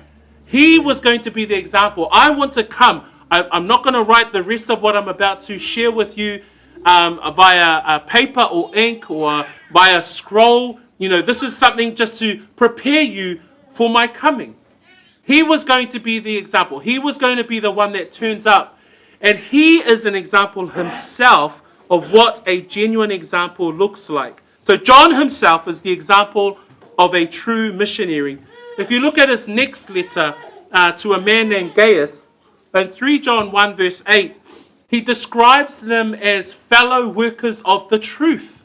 He was going to be the example. I want to come. I'm not going to write the rest of what I'm about to share with you via paper or ink or via scroll. You know, this is something just to prepare you for my coming. He was going to be the example. He was going to be the one that turns up. And he is an example himself of what a genuine example looks like. So John himself is the example of a true missionary. If you look at his next letter to a man named Gaius, in 3 John 1 verse 8, he describes them as fellow workers of the truth.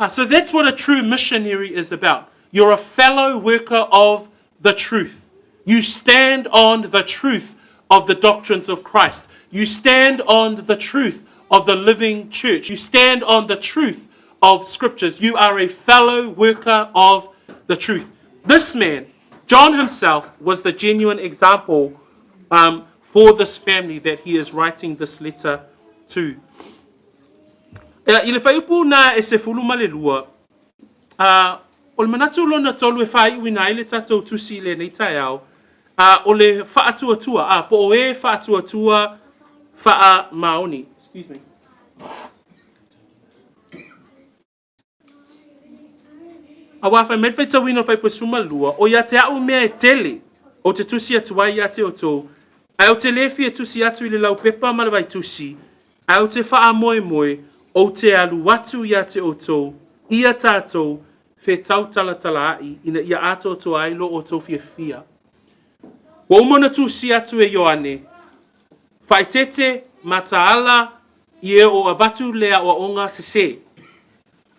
So that's what a true missionary is about. You're a fellow worker of the truth. You stand on the truth of the doctrines of Christ. You stand on the truth of the living church. You stand on the truth of scriptures. You are a fellow worker of the truth. This man, John himself, was the genuine example for this family that he is writing this letter to. I le whaiupu na e se fuluma le lua, o le manatu lona tolu e whai uina i le tatou tusi le nei tai au, o le whaatuatua, po o e whaatuatua wha maoni. Excuse me. A wawhai me whai tawina whai pasuma lua, o ia te au mea e tele, o te tusi atuai ia te o tō, ai o te lefi e tusi atu i le lau pepa ma le vai tusi, ai o te wha moe moe, o te alu watu ia te o tō, ia tātou, whe tau tala tala ai, ina ia ato o tō ailo o tō fia fia. Wa umona tusi atu e Ioane, whai tete, mataala, ie o avatu lea o onga se se.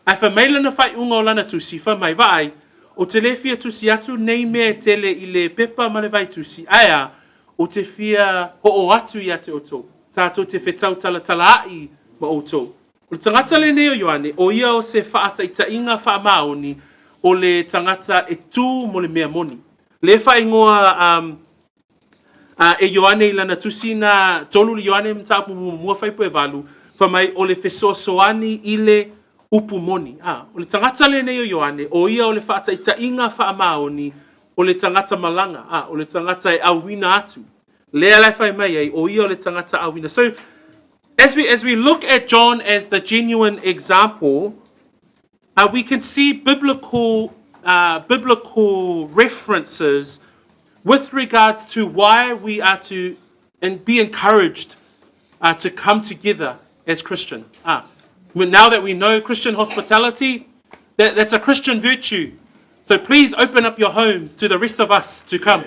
Ai wha meila na whai unga o lana tusi, wha mai vai, o te le fia tusi atu nei mea tele i le pepa ma le vai tusi, aia, o te fia ho o atu ia te o tō. Tātou te whetau tala tala ai ma o tō. O le tangata le neo Ioane, o ia o se whaata i ta inga wha maoni, o le tangata e tū mo le mea moni. Le wha ingoa e Ioane i lana tusi na tolu le Ioane mtapu mua whaipu e walu, wha mai o le whesoasoani i le upu moni. O le tangata le neo Ioane, o ia o le whaata i ta inga wha maoni, o le tangata malanga, o le tangata e awina atu. Lea lai whai mai ei, o ia o le tangata awina. So, as we look at John as the genuine example, we can see biblical references with regards to why we are to be encouraged to come together as Christians. Now that we know Christian hospitality, that's a Christian virtue. So please open up your homes to the rest of us to come.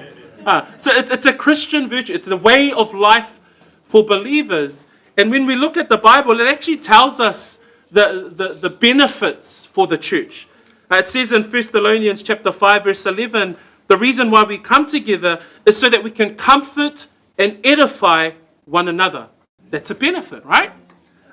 So it's a Christian virtue. It's the way of life for believers. And when we look at the Bible, it actually tells us the benefits for the church. It says in 1 Thessalonians chapter 5, verse 11, The reason why we come together is so that we can comfort and edify one another. That's a benefit, right?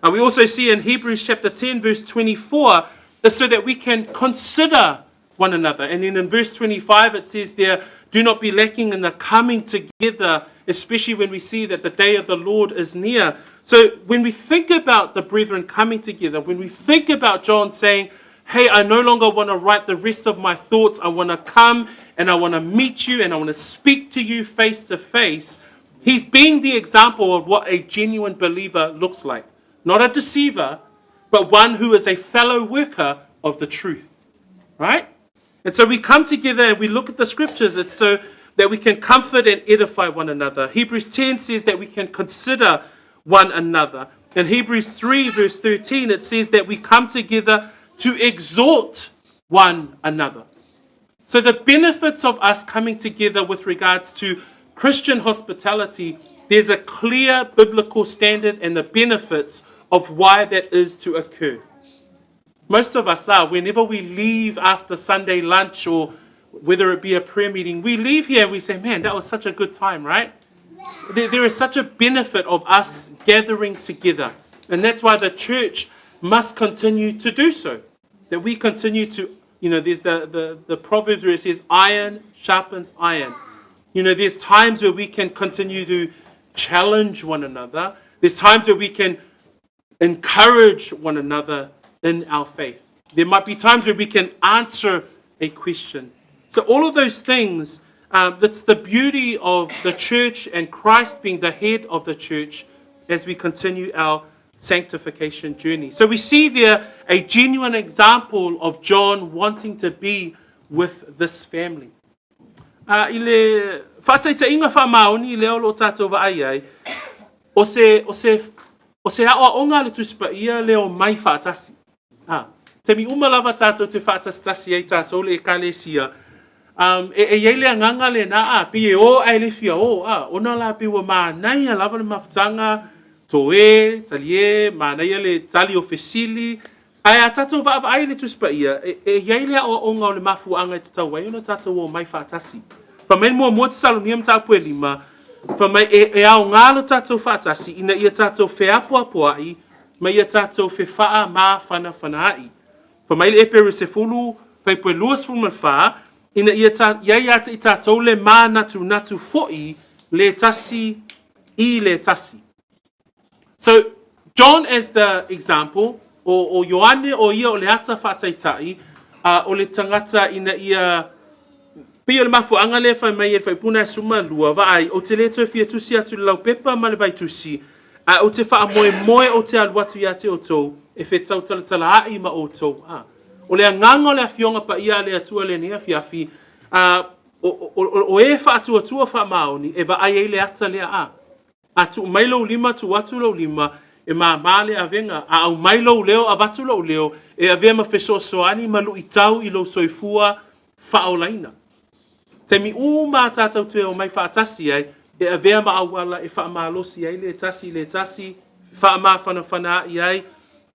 And we also see in Hebrews chapter 10, verse 24, is so that we can consider one another. And then in verse 25, it says there, do not be lacking in the coming together, especially when we see that the day of the Lord is near. So when we think about the brethren coming together, when we think about John saying, hey, I no longer want to write the rest of my thoughts. I want to come and I want to meet you and I want to speak to you face to face. He's being the example of what a genuine believer looks like. Not a deceiver, but one who is a fellow worker of the truth. Right? And so we come together and we look at the scriptures. It's so that we can comfort and edify one another. Hebrews 10 says that we can consider one another. In Hebrews 3 verse 13, it says that we come together to exhort one another. So the benefits of us coming together with regards to Christian hospitality, there's a clear biblical standard and the benefits of why that is to occur. Most of us are, whenever we leave after Sunday lunch or whether it be a prayer meeting, we leave here and we say, man, that was such a good time, right? There is such a benefit of us gathering together. And that's why the church must continue to do so. That we continue to, there's the Proverbs where it says, iron sharpens iron. There's times where we can continue to challenge one another. There's times where we can encourage one another in our faith. There might be times where we can answer a question. So all of those things, that's the beauty of the church and Christ being the head of the church as we continue our sanctification journey. So we see there a genuine example of John wanting to be with this family. I le whataitainga whamaoni leo lo tātou vaai ai, o se awa onga le tuspa ia leo mai whaatasi. Te mi umalava tātou te whaatastasi ai tātou le ekalesia. Yeile nganga le na pi o ai le fia ona la pi wa manai a lava le mafutanga toe talie manai le tali ofisili ai a tātou va ai le tuspa ia yeile o onga le mafuanga te tau ai ona tātou o mai whaatasi. Fa mai mo te saloniam tāpue lima fa mai au ngalo tātou whaatasi ina ia tātou wheapoapoa ai mai ia tātou whewha ma whanai. Fa mai le eperu se fulu fai pue luas fulu malwha ina ia i tātou le mā natu fo'i le tasi I le tasi. So, John as the example, o Ioane o ia o le ata whaataitai, o le tangata ina ia pia le mafuanga le whai mai e whai puna suma lua vai, o te leto fia tusi atu le laupepa ma le vai tusi, o te wha moe o te aluatu ia te o tau, e whe tau talatala ai ma o tau. O le nganga o le afionga pa ia le atua le nea fiafi, o e wha atua wha maoni, e wa ai le ata lea a. A tu mailo lima tu watu lo lima, e ma le avenga, a au mailo leo a watu lo leo, e a vea ma wheso soani ma lu I tau I lo soifua wha o laina. Te mi uma tātou tue o mai wha atasi ai, e a vea ma awala e wha malosi ai le tasi, wha ma whana I ai,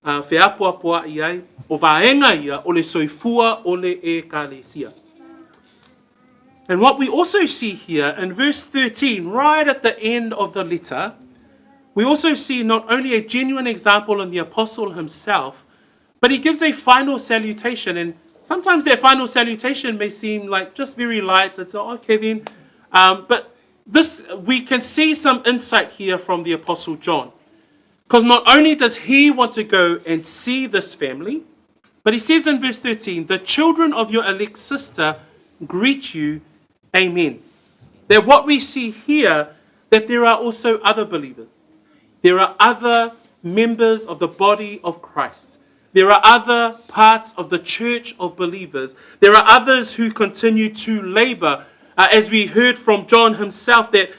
wheapoapoa I ai, o vaenga ia o le soifua o le e kalesia. And what we also see here in verse 13, right at the end of the letter, we also see not only a genuine example in the apostle himself, but he gives a final salutation. And sometimes that final salutation may seem like just very light. It's okay then. But this, we can see some insight here from the apostle John. Because not only does he want to go and see this family, but he says in verse 13, the children of your elect sister greet you. Amen. That what we see here, that there are also other believers. There are other members of the body of Christ. There are other parts of the church of believers. There are others who continue to labor. As we heard from John himself, that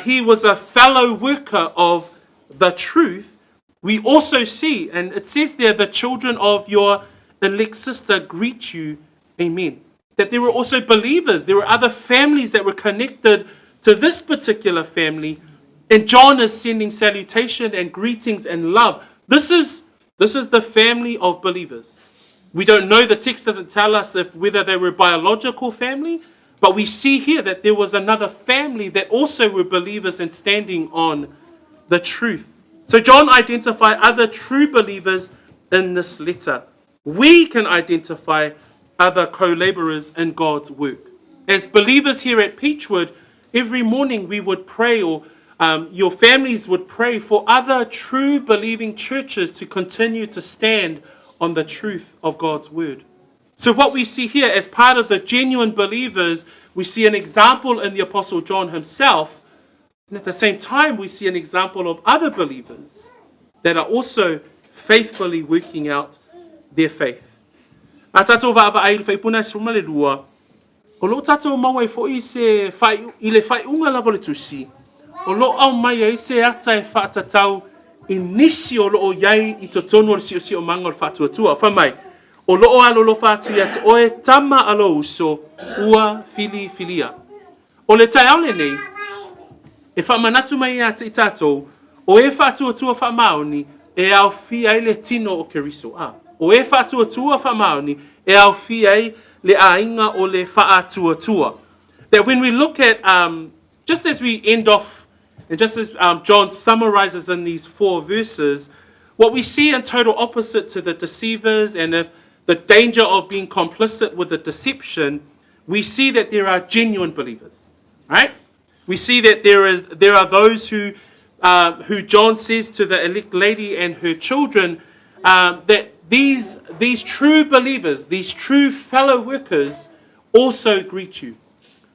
he was a fellow worker of the truth. We also see, and it says there, the children of your elect sister greet you. Amen. That there were also believers. There were other families that were connected to this particular family. And John is sending salutation and greetings and love. This is the family of believers. We don't know, the text doesn't tell us whether they were a biological family, But we see here that there was another family that also were believers and standing on the truth. So John identified other true believers in this letter. We can identify other co-laborers in God's work. As believers here at Peachwood, every morning we would pray, or your families would pray for other true believing churches to continue to stand on the truth of God's word. So what we see here as part of the genuine believers, we see an example in the Apostle John himself, and at the same time we see an example of other believers that are also faithfully working out their faith. A tātou whaapa ai whaipuna e sroma le lua, o lo tātou maua e fo i le whaiunga lava le tusi, o lo au mai e se ata e whaatatau i nisi o lo o iai i to tonu o le si o manga o le whaatuatua. Whamai, o lo o alo lo whaatu ia te oe tama alo uso ua filia. O le tai aule nei, e whamanatu mai ia te i tātou, o e whaatuatua whamaoni e au fi ai le tino o keriso. O e whaatuatua whamaoni e au fi ai le ainga o le whaatuatua. That when we look at, just as we end off, and just as John summarizes in these 4 verses, what we see in total opposite to the deceivers and the danger of being complicit with the deception, we see that there are genuine believers, right? We see that there are those who John says to the elect lady and her children, that these true believers, these true fellow workers also greet you.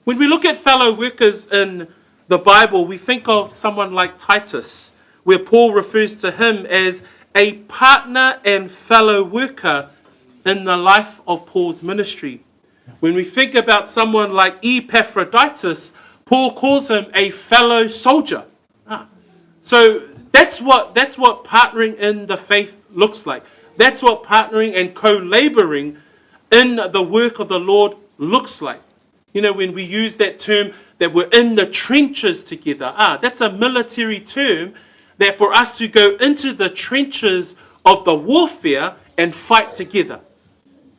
When we look at fellow workers in the Bible, we think of someone like Titus, where Paul refers to him as a partner and fellow worker in the life of Paul's ministry. When we think about someone like Epaphroditus, Paul calls him a fellow soldier. So that's what partnering in the faith looks like. That's what partnering and co-laboring in the work of the Lord looks like. You know, when we use that term that we're in the trenches together, that's a military term that for us to go into the trenches of the warfare and fight together.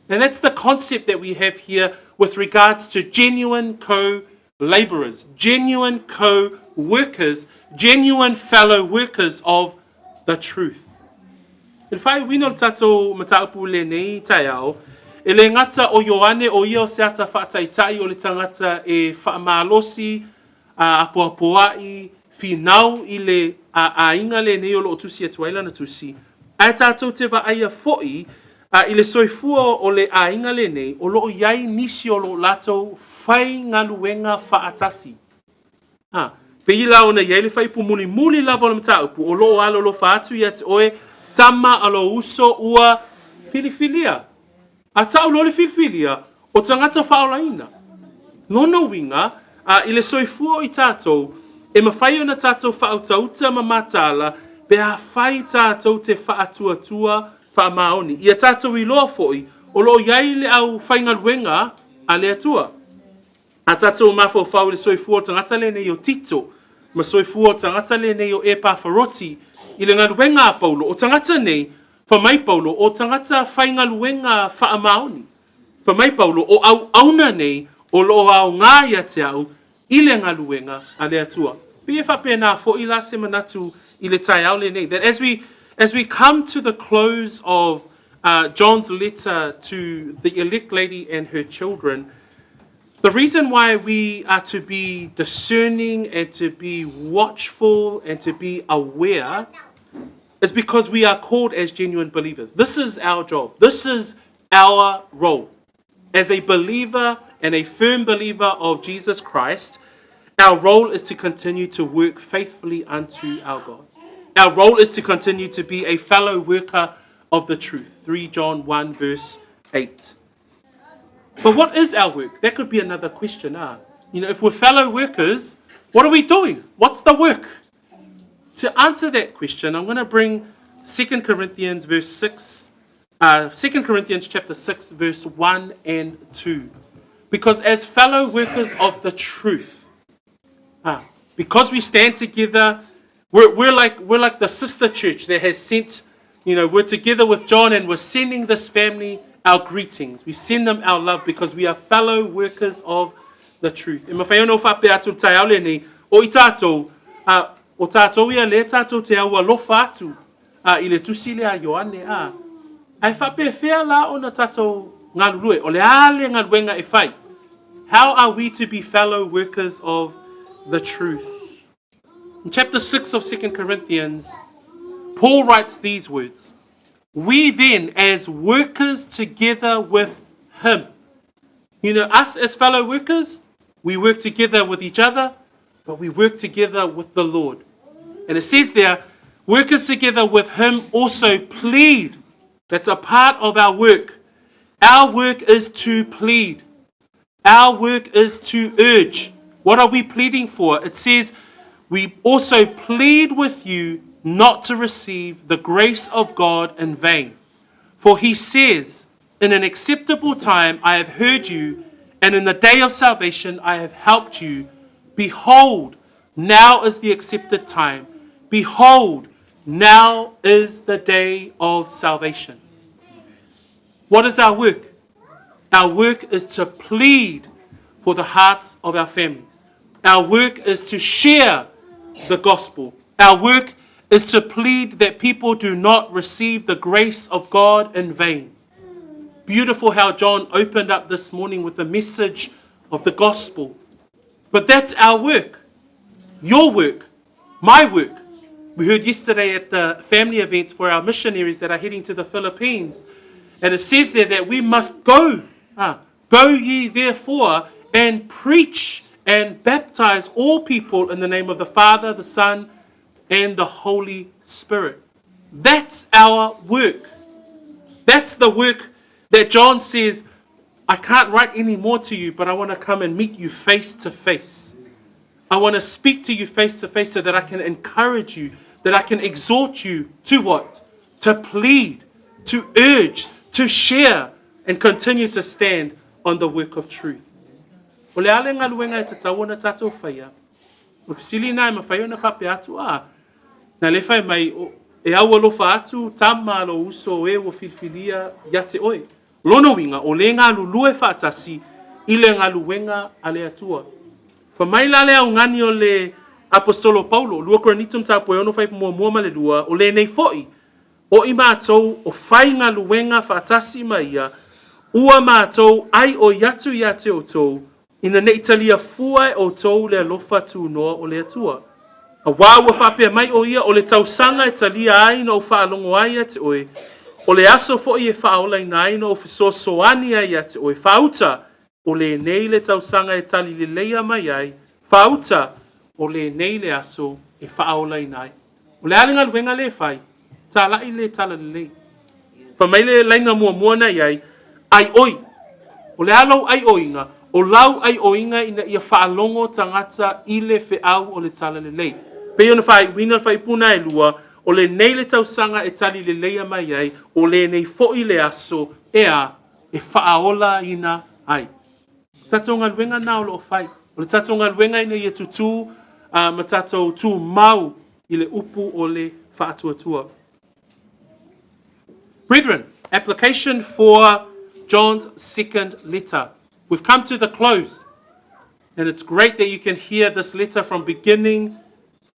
And that's the concept that we have here with regards to genuine co-laborers, genuine co-workers, genuine fellow workers of the truth. E whai wino tatou mataupu le nei tai au, e le ngata o Ioane o ia o se ata whaataitai o le tangata e whaamalosi, apoapoai, whinau i le ainga le nei o lo tusi atuaila na tusi. A tatou te wa aia foi, i le soifua o le ainga le nei, o lo iai nisi o lo lato whai ngaluenga whaatasi. Peila o na iai le whai pumuni muli lava o le mataupu, o lo alo lo whaatu ia te oe, tama alo uso ua filifilia. A tau lo le filifilia o tangata whaolaina. Nono winga, i le soifua i tātou, e mawhai o na tātou faautauta ma mataala, pe a whai tātou te whaatuatua whaamaoni. Ia tātou i loa foi, o lo iai le au whaingaluenga a le atua. A tātou mawhau whau le soifua o tangata le nei o tito, ma soifua o tangata le nei o Epaphroditus, i le ngaluenga a Paulo, o tangata nei, whamai Paulo, o tangata whaingaluenga whaamaoni. Whamai Paulo, o au auna nei, o lo au ngāia te au, i le ngaluenga a le atua. Pia whapena fo i la se manatu i le tai au le nei. That as we come to the close of John's letter to the elect lady and her children, the reason why we are to be discerning and to be watchful and to be aware is because we are called as genuine believers. This is our job. This is our role. As a believer and a firm believer of Jesus Christ, our role is to continue to work faithfully unto our God. Our role is to continue to be a fellow worker of the truth. 3 John 1 verse 8. But what is our work? That could be another question. You know, if we're fellow workers, what are we doing? What's the work? To answer that question, I'm going to bring 2 Corinthians verse 6, 2 Corinthians chapter 6 verse 1 and 2. Because as fellow workers of the truth, because we stand together, we're like the sister church that has sent, you know, we're together with John and we're sending this family our greetings. We send them our love because we are fellow workers of the truth. E mawhai ono whape atu tai aule nei, o i tātou, o tātou ia le tātou te aua lofa atu, i le tusi le a Ioane, ai whape whea la o na tātou ngā lulue, o le ale ngā luenga e whai. How are we to be fellow workers of the truth? In chapter 6 of 2 Corinthians, Paul writes these words, "We then, as workers together with him." You know, us as fellow workers, we work together with each other, but we work together with the Lord. And it says there, workers together with him also plead. That's a part of our work. Our work is to plead. Our work is to urge. What are we pleading for? It says, we also plead with you not to receive the grace of God in vain. For he says, in an acceptable time I have heard you, and in the day of salvation I have helped you. Behold, now is the accepted time. Behold, now is the day of salvation. What is our work? Our work is to plead for the hearts of our families. Our work is to share the gospel. Our work is to plead that people do not receive the grace of God in vain. Beautiful how John opened up this morning with the message of the gospel. But that's our work. Your work. My work. We heard yesterday at the family event for our missionaries that are heading to the Philippines. And it says there that we must go. Go ye therefore and preach and baptize all people in the name of the Father, the Son, and the Holy Spirit. That's our work. That's the work that John says, I can't write any more to you, but I want to come and meet you face to face. I want to speak to you face to face so that I can encourage you, that I can exhort you to what? To plead, to urge, to share, and continue to stand on the work of truth. O le ale ngā luenga e te tau na tātou whaia. O fisili nai ma whaia na whape atu na le whai mai e au alofa atu tama alo uso e o filfilia ia te oe. Lono winga o le ngā lulue whaatasi i le ngā luenga ale atua. Whamaila le au ngani o le Apostolo Paulo, lua koranitum tāpo e ono whai mua ma le lua, o le nei foi. O i mātou o whai ngā luenga whaatasi mai ua mātou ai o yatu ia te o tau, ina ne italia fuai o tau le alofa tu noa o le atua. A wāua whapea mai o ia o le tausanga italia ai no whaalongo ai te oe, o le aso fo i e whaola i nai no fiso soani ai te oe, faautauta o le nei le tausanga e tali le leia mai ai, faautauta o le nei le aso e whaola i nai. O le alinga luenga le whai, tā lai le tala le lei. Whamaile lainga mua nei ai, ai oi, o le alau ai oinga, o lau ai oinga ina ia whaalongo tangata i le whiau o le tala le lei. Pei ona whai wina whai puna e lua, o le nei le tausanga e tali le leia mai ai, o le nei fo i le aso e whaaola ina ai. Tatou ngā luenga nā o lo whai, o le tatou ngā luenga ina ia tutu, ma tatou tū mau i le upu o le whaatuatua. Brethren, application for John's second letter. We've come to the close, and it's great that you can hear this letter from beginning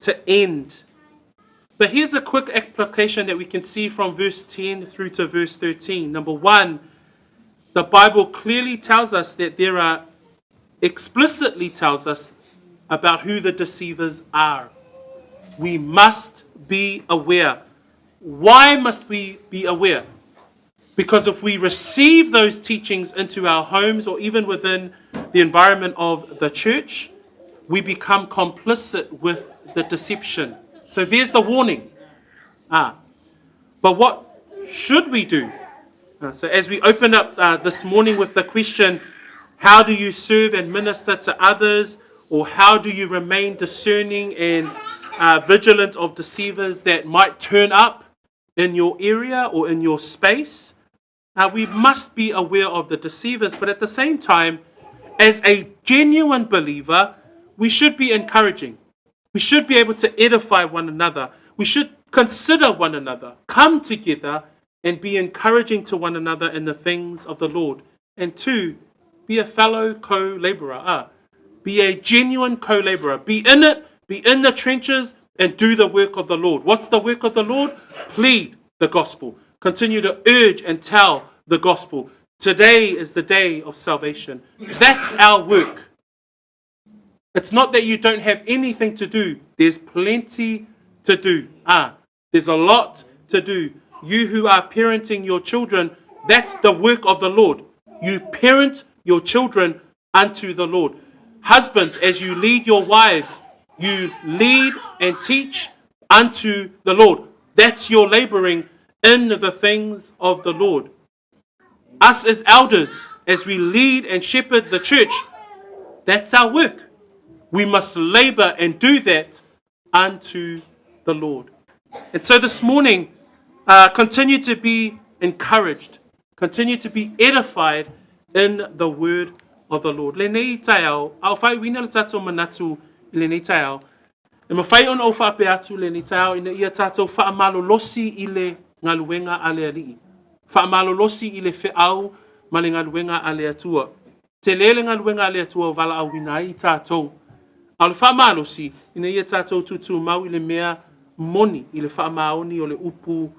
to end. But here's a quick application that we can see from verse 10 through to verse 13. Number one, the Bible clearly tells us that explicitly tells us about who the deceivers are. We must be aware. Why must we be aware? Because if we receive those teachings into our homes or even within the environment of the church, we become complicit with the deception. So there's the warning. But what should we do? So as we open up this morning with the question, how do you serve and minister to others? Or how do you remain discerning and vigilant of deceivers that might turn up in your area or in your space? We must be aware of the deceivers, but at the same time, as a genuine believer, we should be encouraging. We should be able to edify one another. We should consider one another, come together, and be encouraging to one another in the things of the Lord. And two, be a fellow co-laborer. Be a genuine co-laborer. Be in it, be in the trenches, and do the work of the Lord. What's the work of the Lord? Plead the gospel. Continue to urge and tell the gospel. Today is the day of salvation. That's our work. It's not that you don't have anything to do. There's plenty to do. There's a lot to do. You who are parenting your children, that's the work of the Lord. You parent your children unto the Lord. Husbands, as you lead your wives, you lead and teach unto the Lord. That's your laboring in the things of the Lord. Us as elders, as we lead and shepherd the church, that's our work. We must labor and do that unto the Lord. And so this morning, continue to be encouraged, continue to be edified in the word of the Lord. Le nei tai au, au whai wina le tatou manatu le nei tai au. E mawhai on au whape atu le nei tai au, ina ia tatou whaamalolosi i le ngaluenga ale alii. Whaamalolosi i le whiau ma le ngaluenga ale atua. Te lele ngaluenga ale atua wala au wina i tatou. Au le whaamalosi, ina ia tatou tutu mau i le mea moni, i le whaamaoni o le upu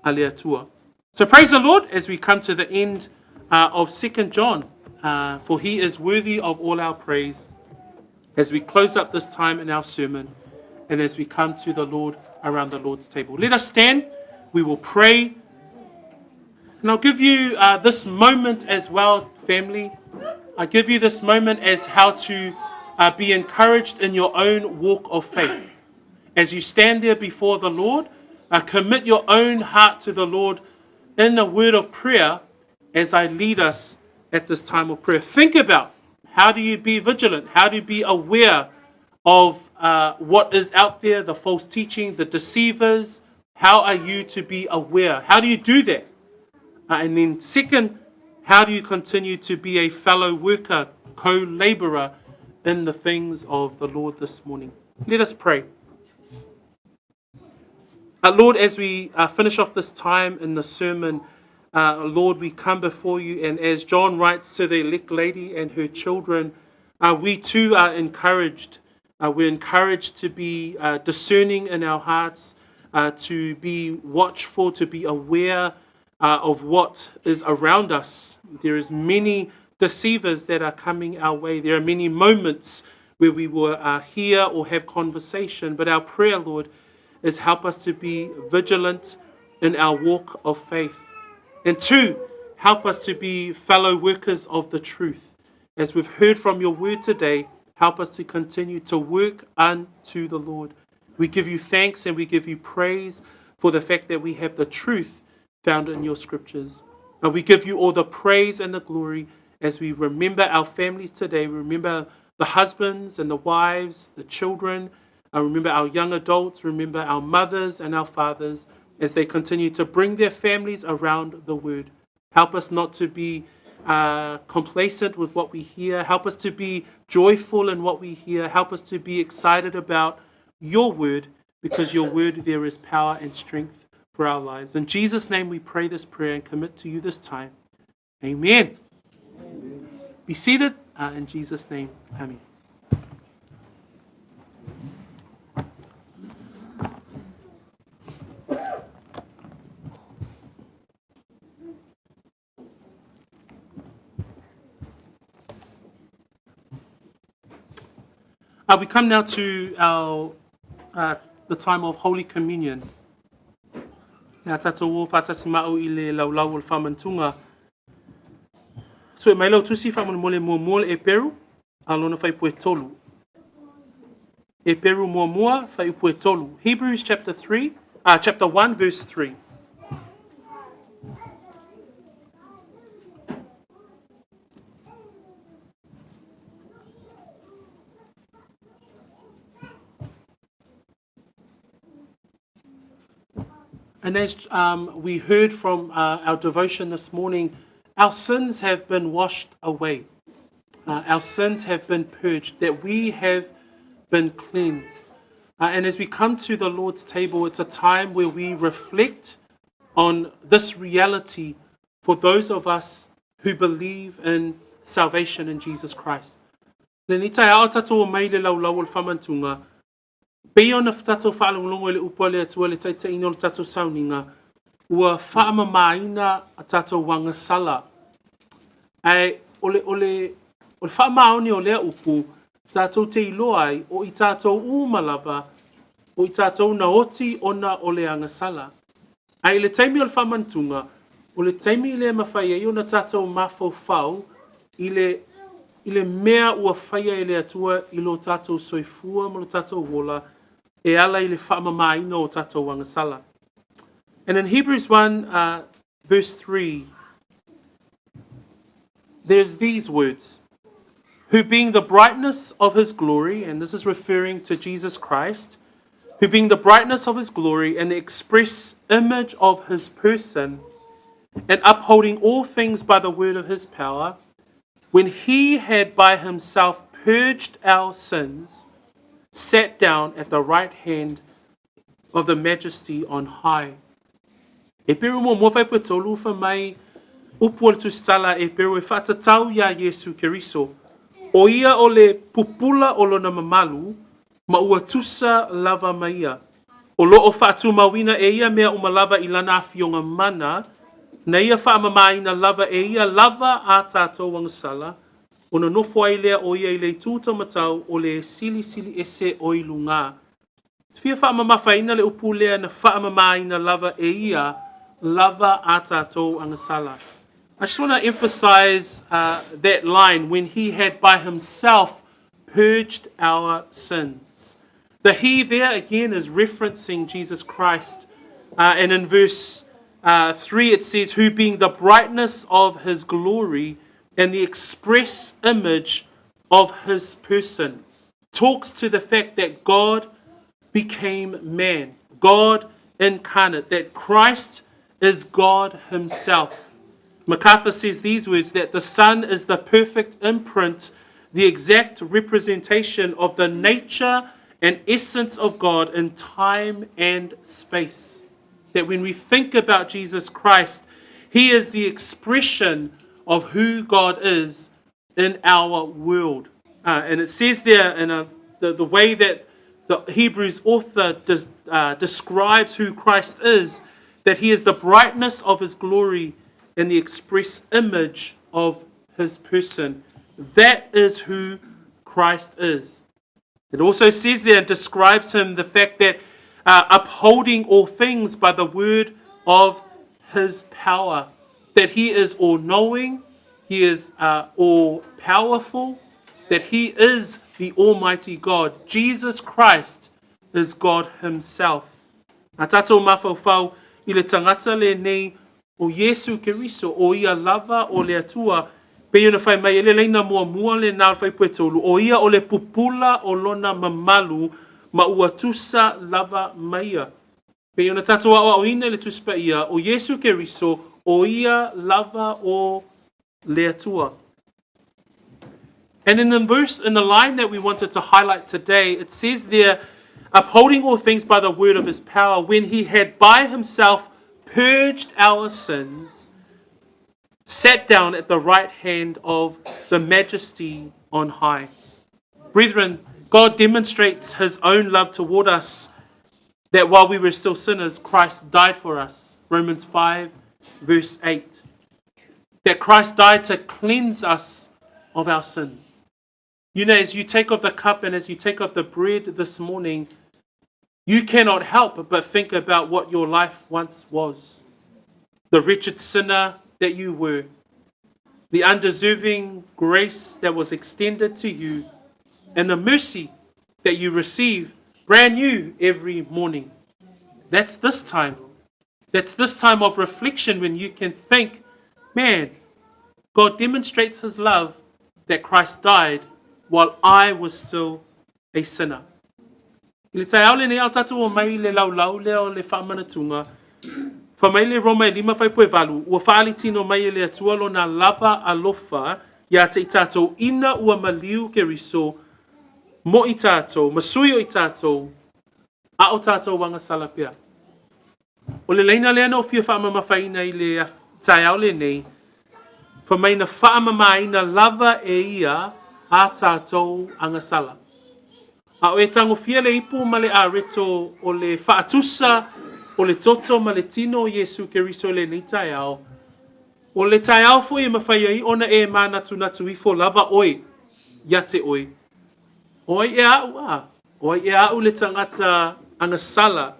ale atua. So praise the Lord as we come to the end of 2 John. For he is worthy of all our praise as we close up this time in our sermon and as we come to the Lord around the Lord's table. Let us stand. We will pray. And I'll give you this moment as well, family. I give you this moment as how to be encouraged in your own walk of faith. As you stand there before the Lord, commit your own heart to the Lord in a word of prayer as I lead us at this time of prayer. Think about how do you be vigilant? How do you be aware of what is out there, the false teaching, the deceivers? How are you to be aware? How do you do that? And then second, how do you continue to be a fellow worker, co-laborer in the things of the Lord this morning? Let us pray. Lord, as we finish off this time in the sermon, Lord, we come before you, and as John writes to the elect lady and her children, we too are encouraged. We're encouraged to be discerning in our hearts, to be watchful, to be aware of what is around us. There is many deceivers that are coming our way. There are many moments where we will hear or have conversation, but our prayer, Lord, is help us to be vigilant in our walk of faith. And two, help us to be fellow workers of the truth. As we've heard from your word today, help us to continue to work unto the Lord. We give you thanks and we give you praise for the fact that we have the truth found in your scriptures. And we give you all the praise and the glory as we remember our families today. We remember the husbands and the wives, the children. Remember our young adults. Remember our mothers and our fathers as they continue to bring their families around the word. Help us not to be complacent with what we hear. Help us to be joyful in what we hear. Help us to be excited about your word, because your word, there is power and strength for our lives. In Jesus' name we pray this prayer and commit to you this time. Amen. Amen. Be seated in Jesus' name. Amen. We come now to our the time of Holy Communion. Nā tātou whātasi mau I le laulau o le whamantunga. So e mai lau tusi whamanmole mua e peru, alona whai pue tolu. E peru mua whai pue tolu. Hebrews chapter 1 verse 3. And as we heard from our devotion this morning, our sins have been washed away. Our sins have been purged, that we have been cleansed. And as we come to the Lord's table, it's a time where we reflect on this reality for those of us who believe in salvation in Jesus Christ. Le ni tai ao tatou mai le laulau o le whamantunga. Pei ona tatou whaalongolongo le upa le atua le tai ino le tatou sauninga. Ua whaamamaina a tatou wanga sala. Ai, ole whaamaoni o lea upu, tatou te iloa ai o I tatou umalava, o I tatou na oti ona o le anga sala. Ai, le taimi o le whamantunga, o le taimi le mawhai e ona tatou mafau I le mea ua whaia e le atua I lo tatou soifua mo lo tatou wola e ala I le whaamamaina o tatou wanga sala. And in Hebrews 1, verse 3, there's these words, who being the brightness of his glory, and this is referring to Jesus Christ, who being the brightness of his glory and the express image of his person, and upholding all things by the word of his power, when he had by himself purged our sins, sat down at the right hand of the majesty on high. E peru mo whai pe tolu wha mai upu tu stala e peru e whatatau ia Yesu Keriso. O ia o le pupula o lona mamalu, ma ua tusa lava maia. O lo o whatu mawina e ia mea umalava I lana fionga mana, na ia whaamamaina lava e ia lava a tātou wangasala, o na nofo ai lea o ia I le tūta matau o le sili ese o ilunga. Fia whaamamawhaina le upu lea na whaamamaina lava e ia lava a tātou angasala. I just want to emphasize that line, when he had by himself purged our sins. The he there again is referencing Jesus Christ. And in verse 3 it says, who being the brightness of his glory and the express image of his person, talks to the fact that God became man, God incarnate, that Christ is God himself. MacArthur says these words, that the Son is the perfect imprint, the exact representation of the nature and essence of God in time and space. That when we think about Jesus Christ, he is the expression of who God is in our world. And it says there in the way that the Hebrews author describes who Christ is, that he is the brightness of his glory and the express image of his person. That is who Christ is. It also says there and describes him the fact that upholding all things by the word of his power. That he is all-knowing, he is all-powerful, that he is the Almighty God. Jesus Christ is God himself. A tātou mawhauwhau I le tangata le nei o Yesu Keriso o ia lava o le atua pe ona whai mai ele leina mua le nā whai puetolu o ia o le pupula o lona mamalu ma ua tusa lava maia. Pe ona tātou awa o ina le tuspa ia o Yesu Keriso o ia lava o le atua. And in the line that we wanted to highlight today, it says there, upholding all things by the word of his power, when he had by himself purged our sins, sat down at the right hand of the majesty on high. Brethren, God demonstrates his own love toward us, that while we were still sinners, Christ died for us. Romans 5, verse 8. That Christ died to cleanse us of our sins. You know, as you take of the cup and as you take of the bread this morning, you cannot help but think about what your life once was. The wretched sinner that you were. The undeserving grace that was extended to you. And the mercy that you receive brand new every morning. That's this time. That's this time of reflection when you can think, man, God demonstrates his love that Christ died while I was still a sinner. I le tai aole nei au tatu o mai le laulau leo le whaamanatunga. Wha mai le Roma 5:8, ua whaali tino mai le atua lo na lava alofa ia te I tātou ina ua maliu ke riso mo I tātou, masui o I tātou, a o tātou wanga salapia. O le leina lea no fia whaamamawhaina I le tai aole nei, wha mai na whaamamaina lava e ia a tātou angasala. A o e tango fia le ipu ma le areto o le faatusa o le toto ma le tino o Yesu Keriso le ni tai au. O le tai au fo e mawhai ai ona e mana tunatu ifo lava oi, ia te oi. Oi e au a, oi e au le tangata angasala,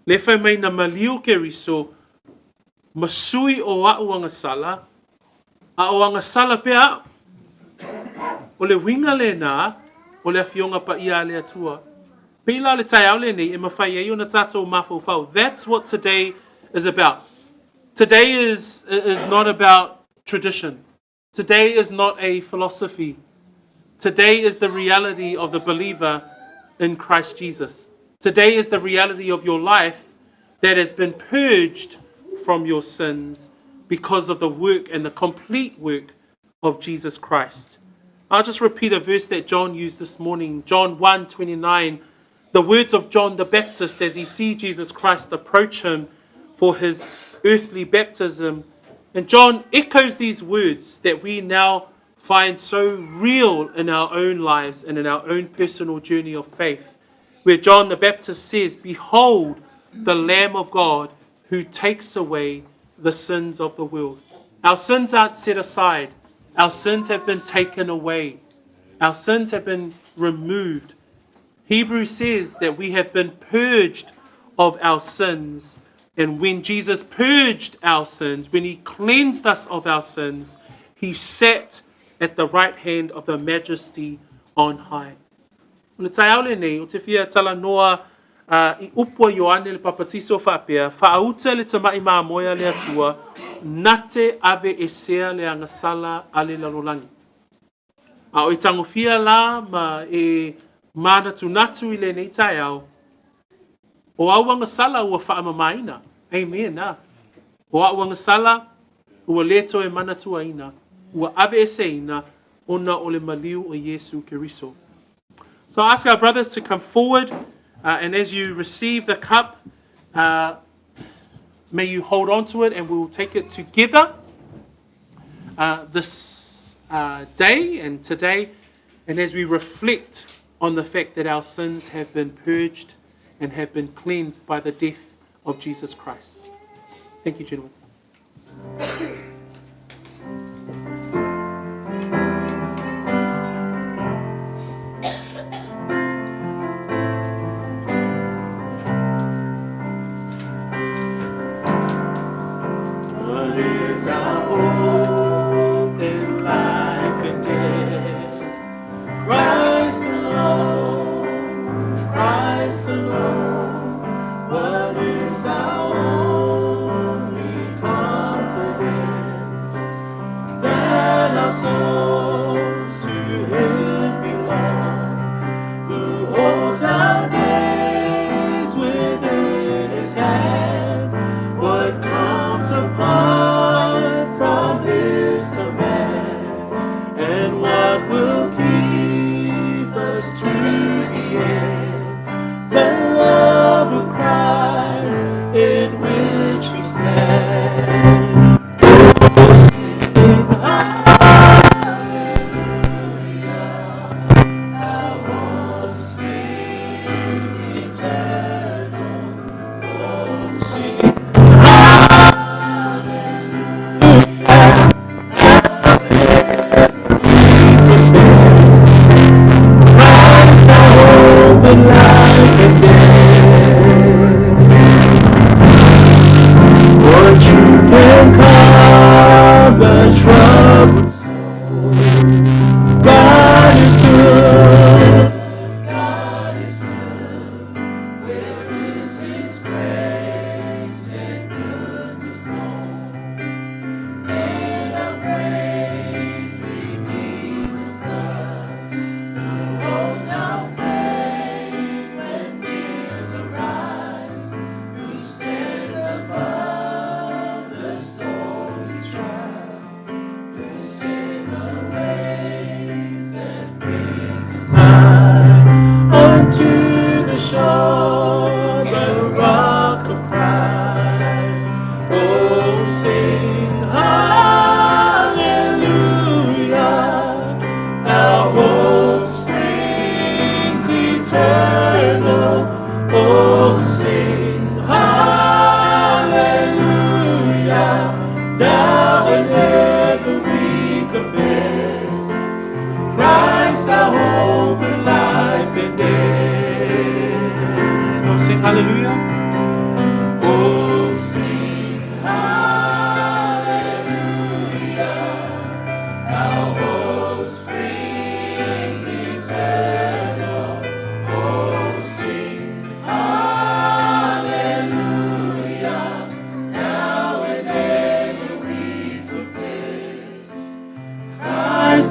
le whai mai na maliu Keriso, masui o au angasala, a o angasala pe au. O le winga le nā, o le afionga pa ia le atua. Pila le tai au le nei, e mawhai ai ona tātou mawhau. That's what today is about. Today is not about tradition. Today is not a philosophy. Today is the reality of the believer in Christ Jesus. Today is the reality of your life that has been purged from your sins because of the work and the complete work of Jesus Christ. I'll just repeat a verse that John used this morning, John 1:29. The words of John the Baptist as he sees Jesus Christ approach him for his earthly baptism. And John echoes these words that we now find so real in our own lives and in our own personal journey of faith, where John the Baptist says, "Behold, the Lamb of God who takes away the sins of the world." Our sins aren't set aside. Our sins have been taken away. Our sins have been removed. Hebrews says that we have been purged of our sins. And when Jesus purged our sins, when he cleansed us of our sins, he sat at the right hand of the Majesty on high. O le tai au le nei, o te fia tala noa I upua Ioane le papatiso whapea, faautauta le tamai maa moia le atua, nate ave e sea le angasala ale lalolangi. A o i tangofia la ma e mana tunatu I le nei tai au, o au angasala ua whaamamaina. Amen na. O au angasala ua leto e mana tuaina, ua ave e seina, ona o le maliu o Yesu Keriso. So I ask our brothers to come forward. And as you receive the cup, may you hold on to it and we will take it together this day and today. And as we reflect on the fact that our sins have been purged and have been cleansed by the death of Jesus Christ. Thank you, gentlemen. What you can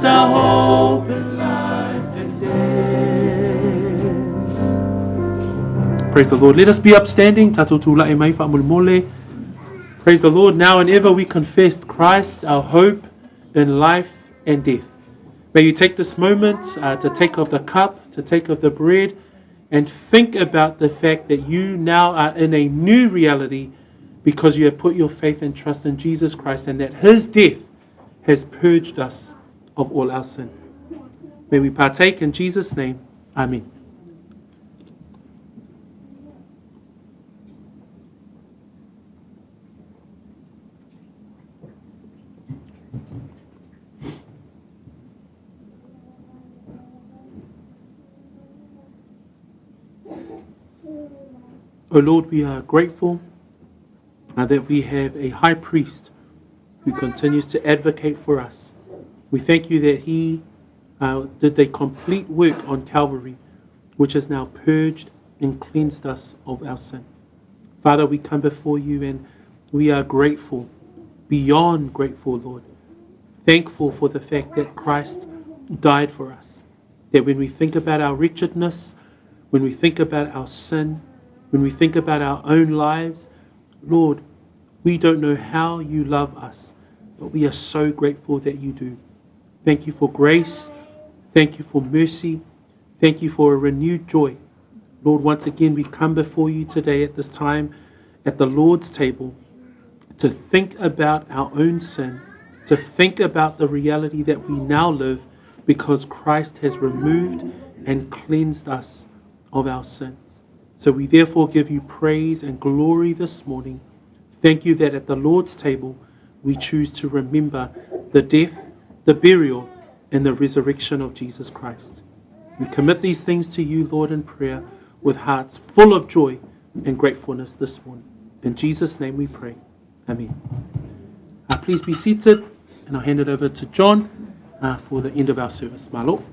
Christ our hope in life and death. Praise the Lord. Let us be upstanding. Tatou tula e mai whaamole. Praise the Lord. Now and ever we confess Christ, our hope in life and death. May you take this moment to take of the cup, to take of the bread, and think about the fact that you now are in a new reality because you have put your faith and trust in Jesus Christ, and that his death has purged us of all our sin. May we partake in Jesus' name. Amen. O Lord, we are grateful that we have a high priest who continues to advocate for us. We thank you that he did the complete work on Calvary, which has now purged and cleansed us of our sin. Father, we come before you and we are grateful, beyond grateful, Lord. Thankful for the fact that Christ died for us. That when we think about our wretchedness, when we think about our sin, when we think about our own lives, Lord, we don't know how you love us, but we are so grateful that you do. Thank you for grace. Thank you for mercy. Thank you for a renewed joy. Lord, once again, we come before you today at this time at the Lord's table to think about our own sin, to think about the reality that we now live because Christ has removed and cleansed us of our sins. So we therefore give you praise and glory this morning. Thank you that at the Lord's table we choose to remember the death, the burial, and the resurrection of Jesus Christ. We commit these things to you, Lord, in prayer with hearts full of joy and gratefulness this morning. In Jesus' name we pray. Amen. Please be seated, and I'll hand it over to John for the end of our service. Malo.